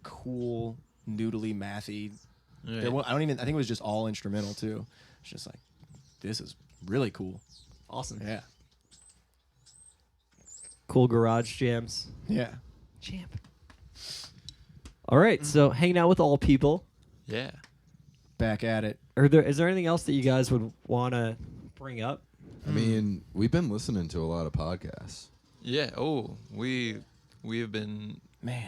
[SPEAKER 3] cool noodly mathy.
[SPEAKER 4] Right.
[SPEAKER 3] I think it was just all instrumental too. It's just like, this is really cool.
[SPEAKER 1] Awesome.
[SPEAKER 3] Yeah.
[SPEAKER 1] Cool garage jams.
[SPEAKER 3] Yeah.
[SPEAKER 1] Champ. All right, so hanging out with all people.
[SPEAKER 4] Yeah.
[SPEAKER 3] Back at it.
[SPEAKER 1] Is there anything else that you guys would want to bring up?
[SPEAKER 2] I mean, we've been listening to a lot of podcasts.
[SPEAKER 4] Yeah. Oh, we have been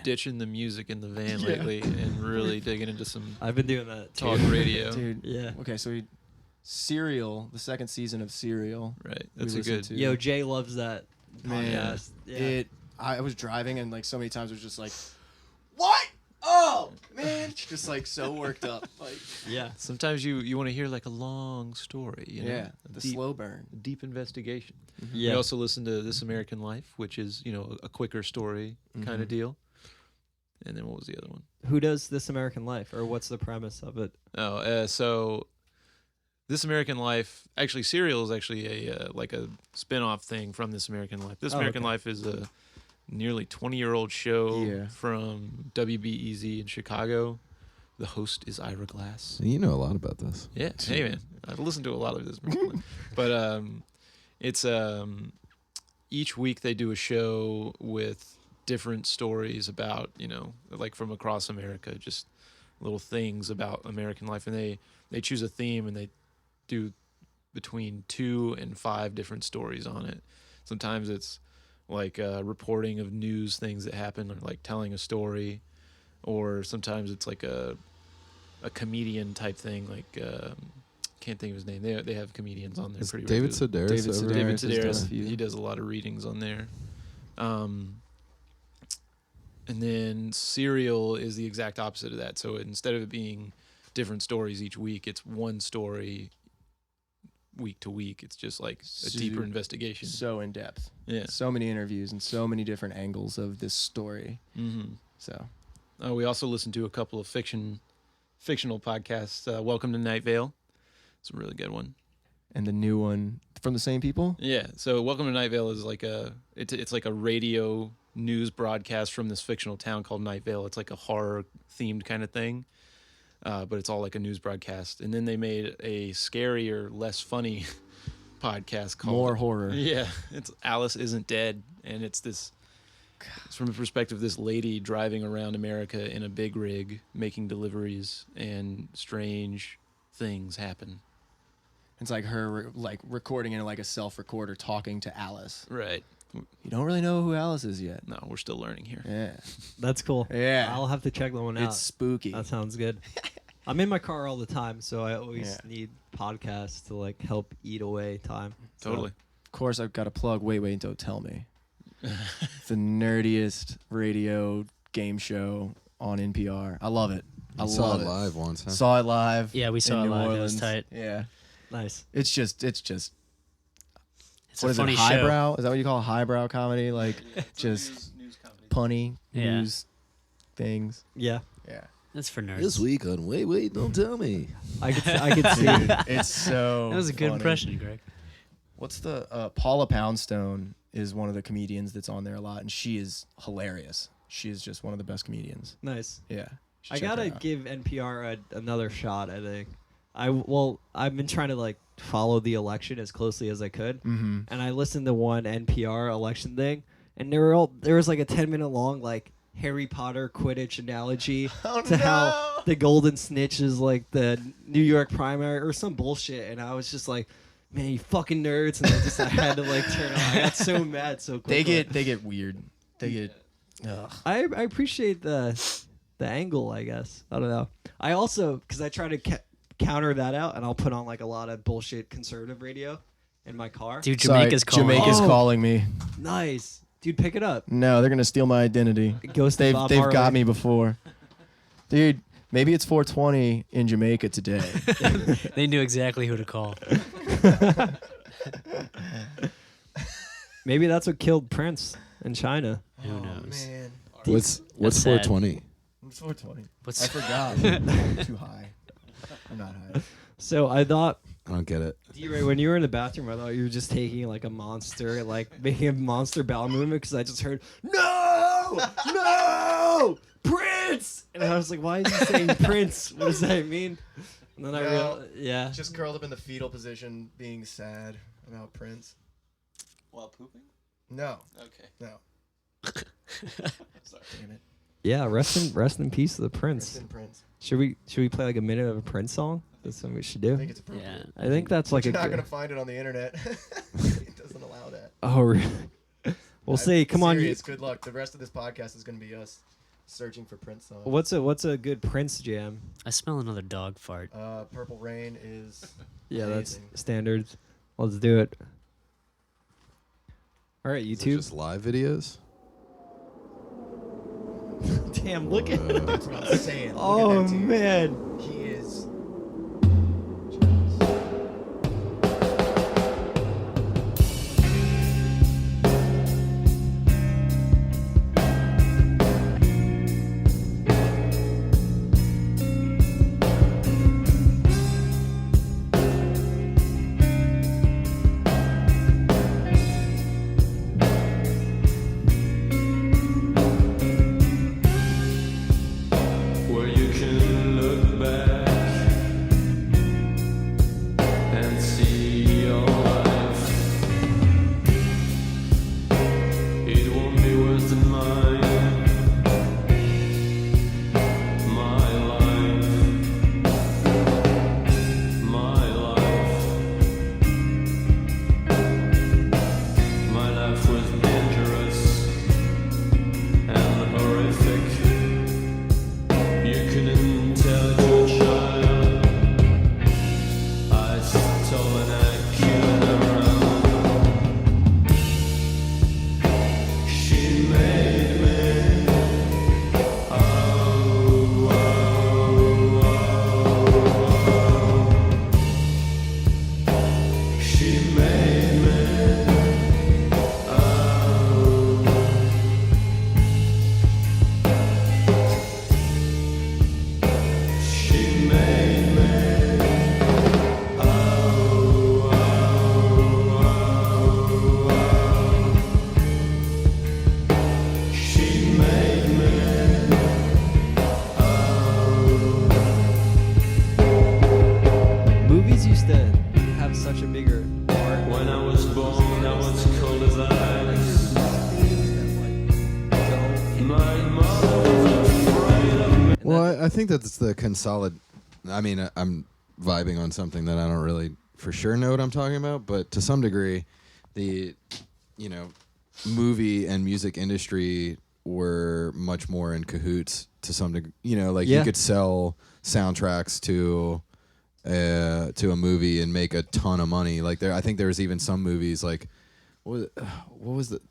[SPEAKER 4] ditching the music in the van lately and really digging into some
[SPEAKER 1] I've been doing that too.
[SPEAKER 4] talk radio.
[SPEAKER 3] Dude.
[SPEAKER 1] Yeah.
[SPEAKER 3] Okay, so Serial, the second season of Serial.
[SPEAKER 4] Right.
[SPEAKER 3] we
[SPEAKER 4] That's a
[SPEAKER 3] listened
[SPEAKER 4] good.
[SPEAKER 3] to.
[SPEAKER 1] Yo, Jay loves that
[SPEAKER 3] Man,
[SPEAKER 1] podcast. Yeah.
[SPEAKER 3] I was driving and like so many times it was just like, what? Oh man, just like so worked up. Like
[SPEAKER 1] Yeah.
[SPEAKER 4] Sometimes you want to hear like a long story. You know?
[SPEAKER 3] yeah,
[SPEAKER 4] A
[SPEAKER 3] the
[SPEAKER 4] deep,
[SPEAKER 3] slow burn.
[SPEAKER 4] deep investigation.
[SPEAKER 1] Yeah.
[SPEAKER 4] We also listen to This American Life, which is a quicker story kind
[SPEAKER 3] Mhm.
[SPEAKER 4] of deal. And then what was the other one?
[SPEAKER 1] Who does This American Life, or what's the premise of it?
[SPEAKER 4] Oh, so This American Life, actually, Serial is actually a like a spin-off thing from This American Life. This American
[SPEAKER 1] okay.
[SPEAKER 4] Life is a nearly 20-year-old show
[SPEAKER 3] Yeah.
[SPEAKER 4] from WBEZ in Chicago. The host is Ira Glass.
[SPEAKER 2] You know a lot about this.
[SPEAKER 4] Yeah, hey man, I've listened to a lot of this, but it's each week they do a show with different stories about like from across America, just little things about American life, and they choose a theme and they do between 2 and 5 different stories on it. Sometimes it's like reporting of news things that happen, or like telling a story, or sometimes it's like a comedian type thing. Like can't think of his name. They have comedians on there.
[SPEAKER 2] Is
[SPEAKER 4] Pretty
[SPEAKER 2] David
[SPEAKER 4] regularly.
[SPEAKER 2] Sedaris over
[SPEAKER 3] Sedaris
[SPEAKER 4] David
[SPEAKER 3] has done a
[SPEAKER 4] Sedaris,
[SPEAKER 3] few.
[SPEAKER 4] he does a lot of readings on there. And then Serial is the exact opposite of that. So instead of it being different stories each week, it's one story week to week. It's just like a deeper investigation.
[SPEAKER 3] So in depth.
[SPEAKER 4] Yeah.
[SPEAKER 3] So many interviews and so many different angles of this story.
[SPEAKER 4] Mm-hmm.
[SPEAKER 3] So
[SPEAKER 4] We also listen to a couple of fictional podcasts. Welcome to Night Vale. It's a really good one.
[SPEAKER 3] and the new one from the same people.
[SPEAKER 4] Yeah. So Welcome to Night Vale is like it's like a radio news broadcast from this fictional town called Night Vale. It's like a horror themed kind of thing. But it's all like a news broadcast. And then they made a scarier, less funny podcast called
[SPEAKER 3] More horror.
[SPEAKER 4] Yeah. It's Alice Isn't Dead. And it's from the perspective of this lady driving around America in a big rig, making deliveries, and strange things happen.
[SPEAKER 3] It's like her recording in like a self-recorder talking to Alice.
[SPEAKER 4] Right.
[SPEAKER 3] You don't really know who Alice is yet.
[SPEAKER 4] No, we're still learning here.
[SPEAKER 3] Yeah.
[SPEAKER 1] That's cool.
[SPEAKER 3] Yeah.
[SPEAKER 1] I'll have to check that one out.
[SPEAKER 3] It's spooky.
[SPEAKER 1] That sounds good. I'm in my car all the time, so I always
[SPEAKER 3] Yeah.
[SPEAKER 1] need podcasts to like help eat away time. So-
[SPEAKER 4] Totally.
[SPEAKER 3] Of course, I've got to plug Wait, Don't Tell Me. The nerdiest radio game show on NPR. I love it. I
[SPEAKER 2] saw
[SPEAKER 3] love
[SPEAKER 2] it live once, huh?
[SPEAKER 3] Saw it live.
[SPEAKER 5] Yeah, we
[SPEAKER 3] in
[SPEAKER 5] saw it
[SPEAKER 3] New
[SPEAKER 5] live. It
[SPEAKER 3] Orleans.
[SPEAKER 5] was tight.
[SPEAKER 3] Yeah.
[SPEAKER 1] Nice.
[SPEAKER 3] It's just
[SPEAKER 5] It's
[SPEAKER 3] what
[SPEAKER 5] a
[SPEAKER 3] is
[SPEAKER 5] funny
[SPEAKER 3] it?
[SPEAKER 5] show.
[SPEAKER 3] Highbrow? Is that what you call a highbrow comedy? Like just punny
[SPEAKER 5] Yeah.
[SPEAKER 3] news things.
[SPEAKER 1] Yeah,
[SPEAKER 3] Yeah.
[SPEAKER 5] That's for nerds.
[SPEAKER 2] This week on Wait, Don't Tell Me.
[SPEAKER 1] I could see.
[SPEAKER 3] It's so
[SPEAKER 5] That was a good
[SPEAKER 3] funny.
[SPEAKER 5] impression, Greg.
[SPEAKER 3] What's the Paula Poundstone is one of the comedians that's on there a lot, and she is hilarious. She is just one of the best comedians.
[SPEAKER 1] Nice.
[SPEAKER 3] Yeah.
[SPEAKER 1] I gotta give NPR another shot. I think. I've been trying to like follow the election as closely as I could,
[SPEAKER 3] Mm-hmm.
[SPEAKER 1] and I listened to one NPR election thing, and there was like a 10-minute long like Harry Potter Quidditch analogy to how the Golden Snitch is like the New York primary or some bullshit, and I was just like, man, you fucking nerds, and I had to like turn on. I got so mad so quickly.
[SPEAKER 3] They get weird. They get. Ugh.
[SPEAKER 1] I appreciate the angle, I guess. I don't know. I also, because I try to counter that out, and I'll put on like a lot of bullshit conservative radio in my car.
[SPEAKER 5] Dude,
[SPEAKER 3] Sorry,
[SPEAKER 5] Jamaica's calling.
[SPEAKER 3] Jamaica's
[SPEAKER 1] Oh.
[SPEAKER 3] calling me.
[SPEAKER 1] Nice. Dude, pick it up.
[SPEAKER 3] No, they're gonna steal my identity.
[SPEAKER 1] Ghost
[SPEAKER 3] They've
[SPEAKER 1] Bob
[SPEAKER 3] got
[SPEAKER 1] Marley.
[SPEAKER 3] me before. Dude, maybe it's 420 in Jamaica today.
[SPEAKER 5] They knew exactly who to call.
[SPEAKER 1] Maybe that's what killed Prince in China.
[SPEAKER 5] Who knows?
[SPEAKER 3] Man.
[SPEAKER 2] What's
[SPEAKER 5] sad.
[SPEAKER 2] 420?
[SPEAKER 3] It's 420.
[SPEAKER 5] What's
[SPEAKER 3] I forgot. Too high. I'm not high.
[SPEAKER 1] So I thought,
[SPEAKER 2] I don't get it.
[SPEAKER 1] D-Ray, when you were in the bathroom, I thought you were just taking like a monster, like making a monster bowel movement, because I just heard, no, Prince! And I was like, why is he saying Prince? What does that mean? And then I realized, yeah.
[SPEAKER 3] Just curled up in the fetal position, being sad about Prince.
[SPEAKER 4] While pooping?
[SPEAKER 3] No,
[SPEAKER 4] Okay.
[SPEAKER 3] no.
[SPEAKER 4] Sorry.
[SPEAKER 3] Damn it.
[SPEAKER 1] Yeah, rest in peace to the
[SPEAKER 3] Rest
[SPEAKER 1] Prince.
[SPEAKER 3] in Prince.
[SPEAKER 1] Should we play like a minute of a Prince song? That's something we should do.
[SPEAKER 3] I think it's appropriate.
[SPEAKER 5] Yeah.
[SPEAKER 1] I think that's like
[SPEAKER 3] You're
[SPEAKER 1] a
[SPEAKER 3] not
[SPEAKER 1] good.
[SPEAKER 3] gonna find it on the internet. It doesn't allow that.
[SPEAKER 1] Oh, really? We'll see. Come on, you.
[SPEAKER 3] Serious, good luck. The rest of this podcast is gonna be us searching for Prince songs.
[SPEAKER 1] What's a good Prince jam?
[SPEAKER 5] I smell another dog fart.
[SPEAKER 3] Purple Rain is.
[SPEAKER 1] Yeah, that's
[SPEAKER 3] Amazing.
[SPEAKER 1] standards. Let's do it. All right,
[SPEAKER 2] Is it
[SPEAKER 1] YouTube.
[SPEAKER 2] just live videos?
[SPEAKER 1] Damn, look at.
[SPEAKER 3] That's what I'm saying. Look
[SPEAKER 1] Oh
[SPEAKER 3] at that dude.
[SPEAKER 1] man.
[SPEAKER 3] He is.
[SPEAKER 6] Where you can look back
[SPEAKER 2] I think that's the I mean, I'm vibing on something that I don't really for sure know what I'm talking about, but to some degree, the movie and music industry were much more in cahoots to some degree. You could sell soundtracks to a movie and make a ton of money. Like I think there was even some movies like what was the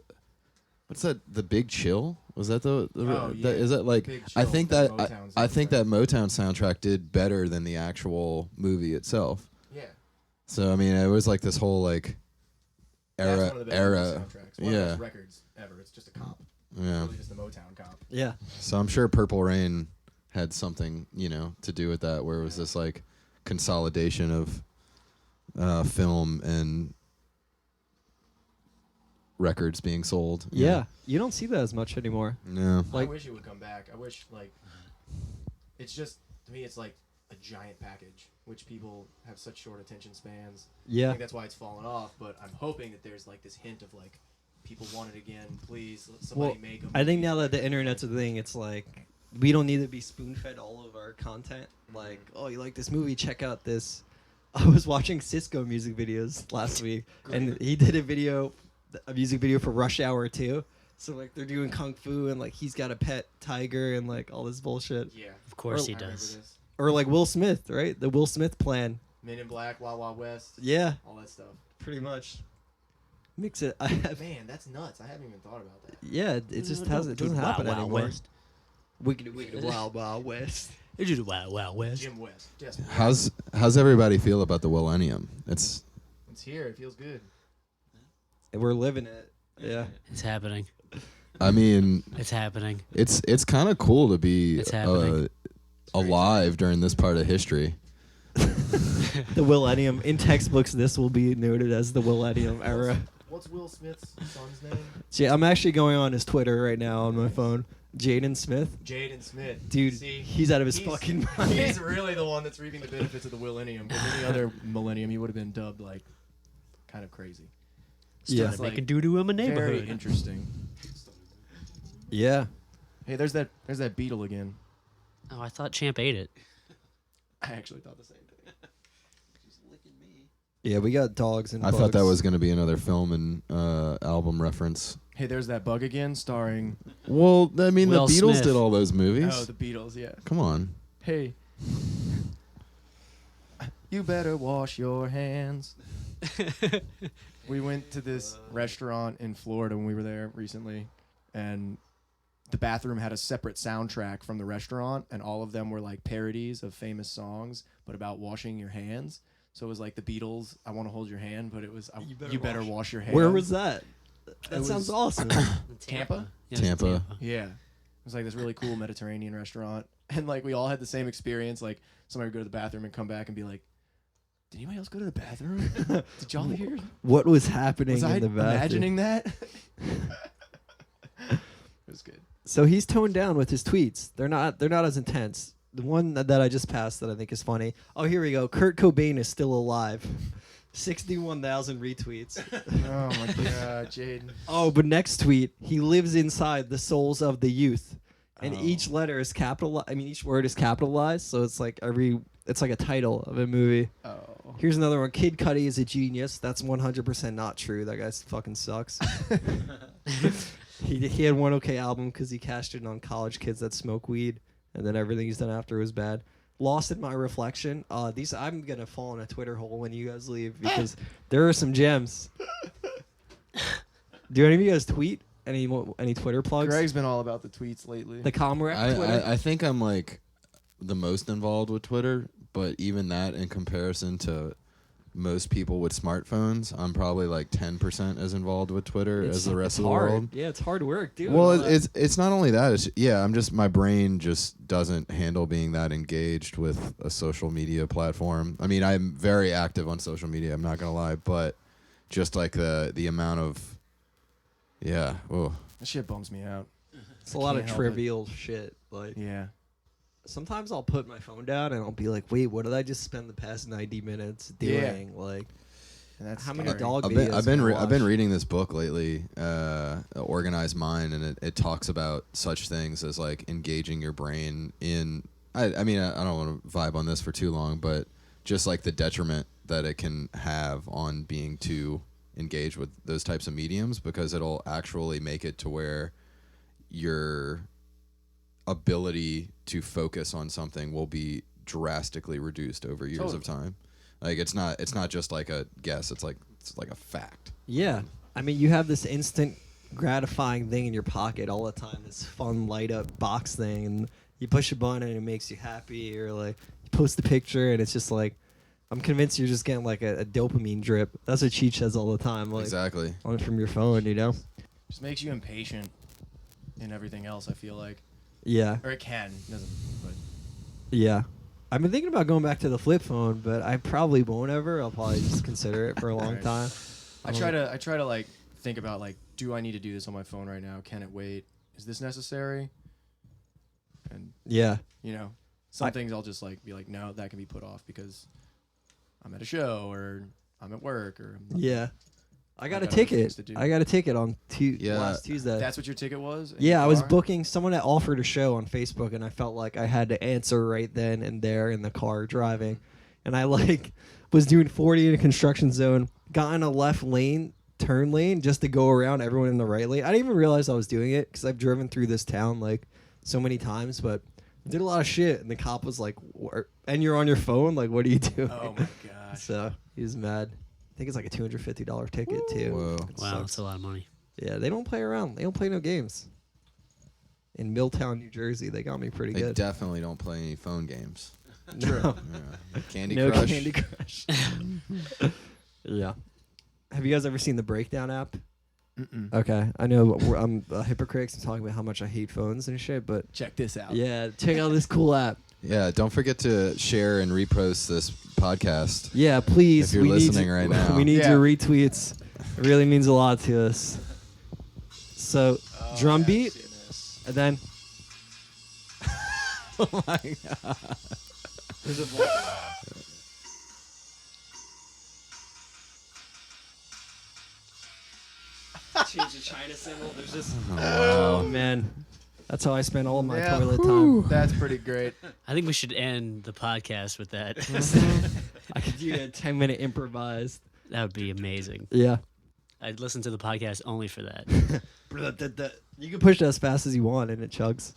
[SPEAKER 2] what's that? The Big Chill? Was that is that like I think that I think that Motown soundtrack did better than the actual movie itself.
[SPEAKER 3] Yeah.
[SPEAKER 2] So I mean, it was like this whole like era.
[SPEAKER 3] That's one of the best soundtracks. One of the best records ever. It's just a comp.
[SPEAKER 2] Yeah.
[SPEAKER 3] Really just a Motown comp.
[SPEAKER 1] Yeah.
[SPEAKER 2] So I'm sure Purple Rain had something, to do with that, where it was this like consolidation of film and records being sold.
[SPEAKER 1] Yeah. You don't see that as much anymore.
[SPEAKER 2] No.
[SPEAKER 3] I wish it would come back. I wish it's just to me it's like a giant package, which people have such short attention spans. I
[SPEAKER 1] Yeah.
[SPEAKER 3] think that's why it's fallen off. But I'm hoping that there's like this hint of like people want it again. Please, let somebody make them.
[SPEAKER 1] I think now that the internet's a thing, it's like we don't need to be spoon-fed all of our content. Like, oh, you like this movie? Check out this. I was watching Cisco music videos last week, and he did a music video for Rush Hour 2. So like they're doing kung fu, and like he's got a pet tiger, and like all this bullshit.
[SPEAKER 3] Yeah,
[SPEAKER 5] Of course
[SPEAKER 1] Or-
[SPEAKER 5] he
[SPEAKER 3] I remember
[SPEAKER 5] does.
[SPEAKER 3] this.
[SPEAKER 1] Or like Will Smith, right? The Will Smith plan.
[SPEAKER 3] Men in Black, Wild Wild West,
[SPEAKER 1] Yeah,
[SPEAKER 3] all that stuff.
[SPEAKER 1] pretty much. Mix it.
[SPEAKER 3] Man, that's nuts. I haven't even thought about that.
[SPEAKER 1] Yeah, it just doesn't happen anymore. Wicked Wild Wild West.
[SPEAKER 5] They do the Wild Wild West.
[SPEAKER 3] Jim West. Just
[SPEAKER 2] How's everybody feel about the Willenium?
[SPEAKER 3] it's here. It feels good.
[SPEAKER 1] And we're living it. Yeah.
[SPEAKER 5] It's happening.
[SPEAKER 2] I mean,
[SPEAKER 5] It's happening.
[SPEAKER 2] it's kind of cool to be
[SPEAKER 5] It's happening.
[SPEAKER 2] alive during this part of history.
[SPEAKER 1] The Willenium. In textbooks, this will be noted as the Willenium era.
[SPEAKER 3] What's Will Smith's son's name?
[SPEAKER 1] See, I'm actually going on his Twitter right now on my phone. Jaden Smith.
[SPEAKER 3] Jaden Smith.
[SPEAKER 1] Dude,
[SPEAKER 3] See,
[SPEAKER 1] he's out of his
[SPEAKER 3] he's-
[SPEAKER 1] fucking mind.
[SPEAKER 3] He's really the one that's reaping the benefits of the Willenium. Because any other millennium, he would have been dubbed like kind of crazy.
[SPEAKER 1] Yeah.
[SPEAKER 3] It's like
[SPEAKER 5] Making doo-doo in my
[SPEAKER 3] very
[SPEAKER 5] neighborhood.
[SPEAKER 3] interesting.
[SPEAKER 1] Yeah.
[SPEAKER 3] Hey, there's that beetle again.
[SPEAKER 5] Oh, I thought Champ ate it.
[SPEAKER 3] I actually thought the same thing.
[SPEAKER 1] Yeah, we got dogs and
[SPEAKER 2] I
[SPEAKER 1] bugs.
[SPEAKER 2] thought that was going to be another film and album reference.
[SPEAKER 3] Hey, there's that bug again, starring.
[SPEAKER 2] Well, I mean,
[SPEAKER 5] Will
[SPEAKER 2] the Beatles
[SPEAKER 5] Smith.
[SPEAKER 2] did all those movies.
[SPEAKER 3] Oh, the Beatles. Yeah.
[SPEAKER 2] Come on.
[SPEAKER 3] Hey. You better wash your hands. We went to this restaurant in Florida when we were there recently, and the bathroom had a separate soundtrack from the restaurant, and all of them were like parodies of famous songs, but about washing your hands. So it was like the Beatles, "I Want to Hold Your Hand," but it was "You Better Wash Your Hands."
[SPEAKER 1] Where was that? That
[SPEAKER 3] was-
[SPEAKER 1] sounds awesome.
[SPEAKER 3] Tampa?
[SPEAKER 5] Yeah, it was
[SPEAKER 2] Tampa.
[SPEAKER 3] Yeah. It was like this really cool Mediterranean restaurant. And like we all had the same experience. Like somebody would go to the bathroom and come back and be like, "Did anybody else go to the bathroom? Did y'all hear?
[SPEAKER 1] What was happening
[SPEAKER 3] Was I
[SPEAKER 1] in the bathroom?
[SPEAKER 3] imagining that?" It was good.
[SPEAKER 1] So he's toned down with his tweets. They're not as intense. The one that I just passed that I think is funny. Oh, here we go. Kurt Cobain is still alive. 61,000 retweets.
[SPEAKER 3] Oh my god, Jaden.
[SPEAKER 1] Oh, but next tweet, he lives inside the souls of the youth. And
[SPEAKER 3] Oh.
[SPEAKER 1] each letter is capitalized. I mean, each word is capitalized, so it's like it's like a title of a movie.
[SPEAKER 3] Oh.
[SPEAKER 1] Here's another one. Kid Cudi is a genius. That's 100% not true. That guy fucking sucks. He had one okay album because he cashed in on college kids that smoke weed, and then everything he's done after was bad. Lost in my reflection. These I'm gonna fall in a Twitter hole when you guys leave because there are some gems. Do any of you guys tweet? Any Twitter plugs?
[SPEAKER 3] Greg's been all about the tweets lately.
[SPEAKER 1] The Comrade Twitter.
[SPEAKER 2] I think I'm like the most involved with Twitter, but even that in comparison to most people with smartphones, I'm probably like 10% as involved with Twitter as the rest of the
[SPEAKER 1] hard.
[SPEAKER 2] world.
[SPEAKER 1] Yeah, it's hard work, dude.
[SPEAKER 2] Well, it's not only that. I'm just my brain just doesn't handle being that engaged with a social media platform. I mean, I'm very active on social media. I'm not gonna lie, but just like the amount of
[SPEAKER 3] That shit bums me out.
[SPEAKER 1] it's a lot of
[SPEAKER 3] can't help it.
[SPEAKER 1] trivial shit. Like
[SPEAKER 3] Yeah.
[SPEAKER 1] sometimes I'll put my phone down and I'll be like, wait, what did I just spend the past 90 minutes doing? Like,
[SPEAKER 3] And that's
[SPEAKER 1] how many
[SPEAKER 3] scary.
[SPEAKER 1] dog
[SPEAKER 2] I've
[SPEAKER 1] videos?
[SPEAKER 2] been
[SPEAKER 1] can I
[SPEAKER 2] I've been
[SPEAKER 1] watch?
[SPEAKER 2] reading this book lately, Organized Mind, and it talks about such things as like engaging your brain in I mean, I don't want to vibe on this for too long, but just like the detriment that it can have on being too engaged with those types of mediums, because it'll actually make it to where your ability to focus on something will be drastically reduced over years of time. Like it's not just like a guess, it's like a fact.
[SPEAKER 1] Yeah. I mean, you have this instant gratifying thing in your pocket all the time, this fun light up box thing, and you push a button and it makes you happy, or like you post a picture and it's just like, I'm convinced you're just getting like a dopamine drip. That's what Cheech says all the time. Like,
[SPEAKER 2] Exactly.
[SPEAKER 1] on from your phone, you know?
[SPEAKER 3] Just makes you impatient in everything else, I feel like.
[SPEAKER 1] Yeah.
[SPEAKER 3] Or it can. It doesn't, but
[SPEAKER 1] Yeah. I've been thinking about going back to the flip phone, but I probably won't ever. I'll probably just consider it for a long
[SPEAKER 3] Right.
[SPEAKER 1] time.
[SPEAKER 3] I try to like think about like, do I need to do this on my phone right now? Can it wait? Is this necessary? And
[SPEAKER 1] Yeah.
[SPEAKER 3] you know, some things I'll just like be like, no, that can be put off because I'm at a show or I'm at work or
[SPEAKER 1] Yeah. I got a
[SPEAKER 3] got other things
[SPEAKER 1] ticket.
[SPEAKER 3] to do.
[SPEAKER 1] I got a ticket on
[SPEAKER 2] Yeah.
[SPEAKER 1] last Tuesday.
[SPEAKER 3] That's what your ticket was? in
[SPEAKER 1] Yeah,
[SPEAKER 3] your
[SPEAKER 1] I was
[SPEAKER 3] car?
[SPEAKER 1] booking. Someone had offered a show on Facebook, and I felt like I had to answer right then and there in the car driving. And I like was doing 40 in a construction zone, got in a left lane, turn lane, just to go around everyone in the right lane. I didn't even realize I was doing it because I've driven through this town like so many times, but I did a lot of shit. And the cop was like, "And you're on your phone? Like, what are you doing?"
[SPEAKER 3] Oh my gosh.
[SPEAKER 1] So he was mad. I think it's like a $250 ticket too.
[SPEAKER 2] Whoa.
[SPEAKER 1] It
[SPEAKER 5] Wow,
[SPEAKER 1] sucks.
[SPEAKER 5] that's a lot of money.
[SPEAKER 1] Yeah, they don't play around. They don't play no games. In Milltown, New Jersey, they got me pretty
[SPEAKER 2] They
[SPEAKER 1] good.
[SPEAKER 2] definitely don't play any phone games.
[SPEAKER 1] True.
[SPEAKER 2] Yeah. Candy
[SPEAKER 1] No
[SPEAKER 2] Crush.
[SPEAKER 1] Candy Crush. Yeah. Have you guys ever seen the Breakdown app?
[SPEAKER 3] Mm-mm.
[SPEAKER 1] Okay, I know I'm a hypocrite. I'm talking about how much I hate phones and shit, but
[SPEAKER 3] Check this out.
[SPEAKER 1] yeah, check out this cool app.
[SPEAKER 2] Yeah, don't forget to share and repost this podcast.
[SPEAKER 1] Yeah, please.
[SPEAKER 2] If you're
[SPEAKER 1] we
[SPEAKER 2] listening
[SPEAKER 1] need
[SPEAKER 2] right now.
[SPEAKER 1] we need
[SPEAKER 3] Yeah.
[SPEAKER 1] your retweets. It really means a lot to us. So, drum beat, and then.
[SPEAKER 2] Oh my god.
[SPEAKER 1] Change the China symbol. There's just.
[SPEAKER 2] Oh,
[SPEAKER 1] Oh man, that's how I spend all my
[SPEAKER 3] Yeah.
[SPEAKER 1] toilet time.
[SPEAKER 3] That's pretty great.
[SPEAKER 5] I think we should end the podcast with that.
[SPEAKER 1] I could do a 10-minute improvised.
[SPEAKER 5] That would be amazing.
[SPEAKER 1] Yeah.
[SPEAKER 5] I'd listen to the podcast only for that.
[SPEAKER 1] You can push it as fast as you want, and it chugs.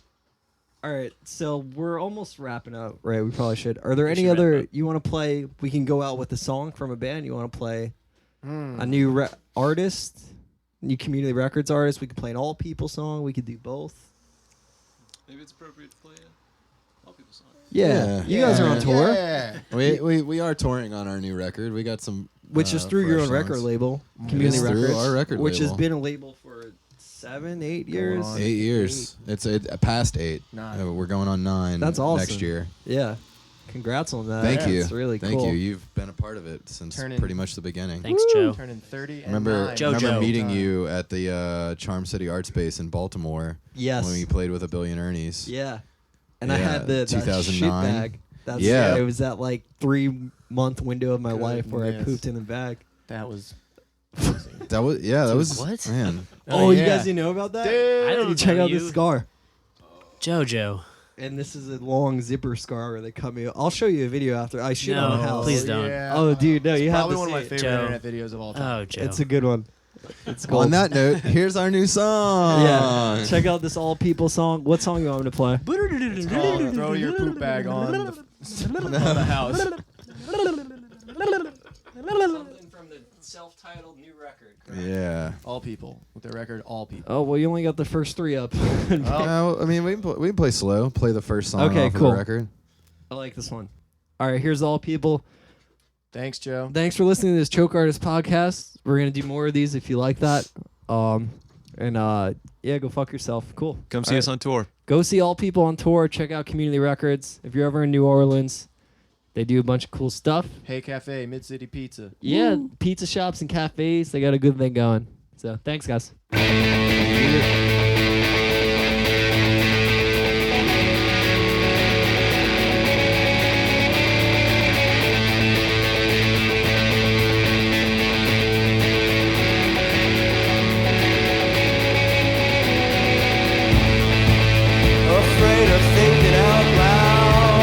[SPEAKER 1] All right, so we're almost wrapping up, right? We probably should. Are there any
[SPEAKER 5] should wrap
[SPEAKER 1] other
[SPEAKER 5] up.
[SPEAKER 1] you want to play? We can go out with a song from a band. You want to play
[SPEAKER 3] Hmm.
[SPEAKER 1] a new artist, new community records artist? We could play an all people song. We could do both.
[SPEAKER 4] Maybe it's appropriate to play all people's songs.
[SPEAKER 1] Yeah, you guys are on tour,
[SPEAKER 3] Yeah.
[SPEAKER 2] we are touring on our new record. We got some
[SPEAKER 1] which is through your own
[SPEAKER 2] fresh
[SPEAKER 1] record
[SPEAKER 2] songs.
[SPEAKER 1] label,
[SPEAKER 3] It
[SPEAKER 1] Community
[SPEAKER 2] is through
[SPEAKER 1] Records,
[SPEAKER 2] our record
[SPEAKER 1] which has
[SPEAKER 2] label.
[SPEAKER 1] been a label for 7-8 years.
[SPEAKER 3] on.
[SPEAKER 2] 8 years. It's past 8.
[SPEAKER 3] 9.
[SPEAKER 2] We're going on 9
[SPEAKER 1] That's awesome.
[SPEAKER 2] next year.
[SPEAKER 1] Yeah, congrats on that.
[SPEAKER 2] Thank you.
[SPEAKER 1] It's really
[SPEAKER 2] Thank
[SPEAKER 1] cool.
[SPEAKER 2] you. You've been a part of it since
[SPEAKER 3] Turning-
[SPEAKER 2] pretty much the beginning.
[SPEAKER 5] Thanks, Joe.
[SPEAKER 3] Turning 30 and
[SPEAKER 2] Remember,
[SPEAKER 3] 9.
[SPEAKER 5] Jojo.
[SPEAKER 2] meeting
[SPEAKER 3] Time.
[SPEAKER 2] you at the Charm City Art Space in Baltimore
[SPEAKER 1] Yes.
[SPEAKER 2] when we played with A Billion Ernies.
[SPEAKER 1] Yeah. And I
[SPEAKER 2] Yeah,
[SPEAKER 1] had that shit
[SPEAKER 2] 2009.
[SPEAKER 1] bag. That's,
[SPEAKER 2] Yeah.
[SPEAKER 1] It was that like 3-month window of my life where I
[SPEAKER 3] Goodness.
[SPEAKER 1] pooped in the bag.
[SPEAKER 3] That was
[SPEAKER 2] That was that was
[SPEAKER 5] what?
[SPEAKER 2] man.
[SPEAKER 1] Oh, you
[SPEAKER 3] yeah.
[SPEAKER 1] guys didn't know about that?
[SPEAKER 3] Dude.
[SPEAKER 5] I don't
[SPEAKER 1] You check
[SPEAKER 5] know
[SPEAKER 1] out this
[SPEAKER 5] you.
[SPEAKER 1] scar.
[SPEAKER 5] Jojo.
[SPEAKER 1] And this is a long zipper scar where they cut me. I'll show you a video after. I shit on a
[SPEAKER 5] No,
[SPEAKER 1] house.
[SPEAKER 5] please don't.
[SPEAKER 3] Yeah.
[SPEAKER 1] Oh, dude, no,
[SPEAKER 3] It's
[SPEAKER 1] you have
[SPEAKER 3] probably
[SPEAKER 1] to
[SPEAKER 3] one of
[SPEAKER 1] see
[SPEAKER 3] my
[SPEAKER 1] it.
[SPEAKER 3] favorite
[SPEAKER 5] Joe.
[SPEAKER 3] internet videos of all time.
[SPEAKER 5] Oh, Joe.
[SPEAKER 1] It's a good one. It's cool.
[SPEAKER 2] On that note, here's our new song.
[SPEAKER 1] Yeah. Check out this all people song. What song you want me to play?
[SPEAKER 3] It's called Throw Your Poop Bag on the House.
[SPEAKER 1] Something from the self-titled new record.
[SPEAKER 2] Yeah.
[SPEAKER 3] All people. With their record, all people.
[SPEAKER 1] Oh, well, you only got the first 3 up.
[SPEAKER 2] I mean, we can play slow. Play the first song
[SPEAKER 1] Okay,
[SPEAKER 2] off
[SPEAKER 1] cool.
[SPEAKER 2] of the record.
[SPEAKER 1] I like this one. All right, here's all people.
[SPEAKER 3] Thanks, Joe.
[SPEAKER 1] Thanks for listening to this Choke Artist podcast. We're gonna do more of these if you like that. Yeah, go fuck yourself. Cool.
[SPEAKER 4] Come see us on tour.
[SPEAKER 1] Go see all people on tour. Check out Community Records. If you're ever in New Orleans, they do a bunch of cool stuff.
[SPEAKER 3] Hey Cafe, Mid City Pizza.
[SPEAKER 1] Yeah, pizza shops and cafes. They got a good thing going. So thanks, guys.
[SPEAKER 6] Afraid of thinking out loud.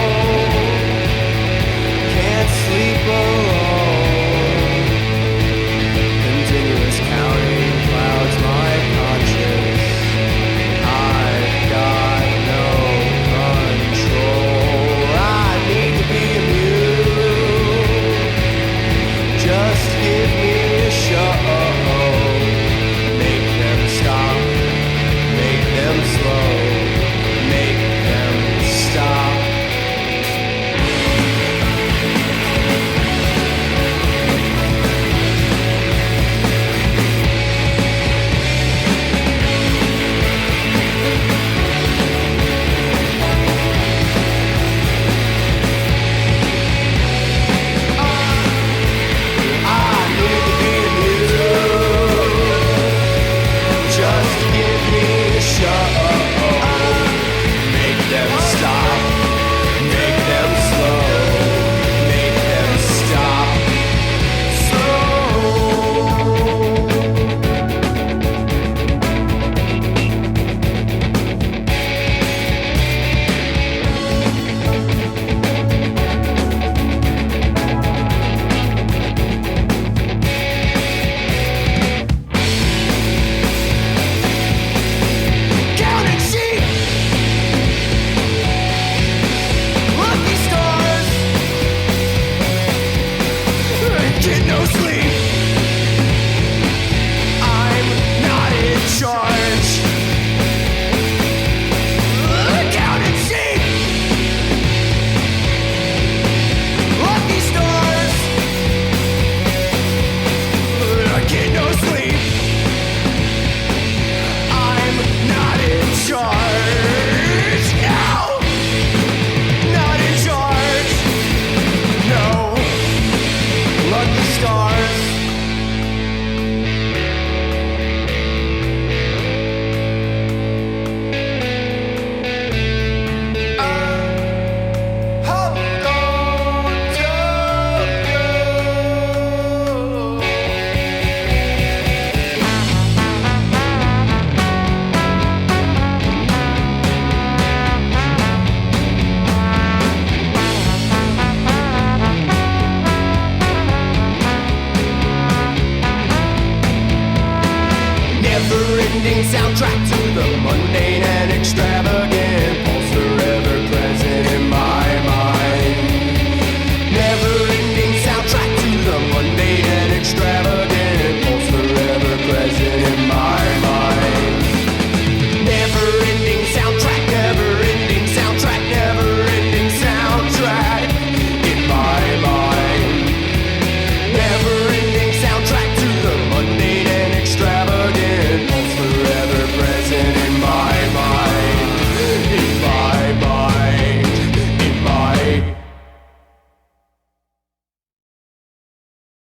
[SPEAKER 6] never-ending soundtrack to the mundane and extravagant.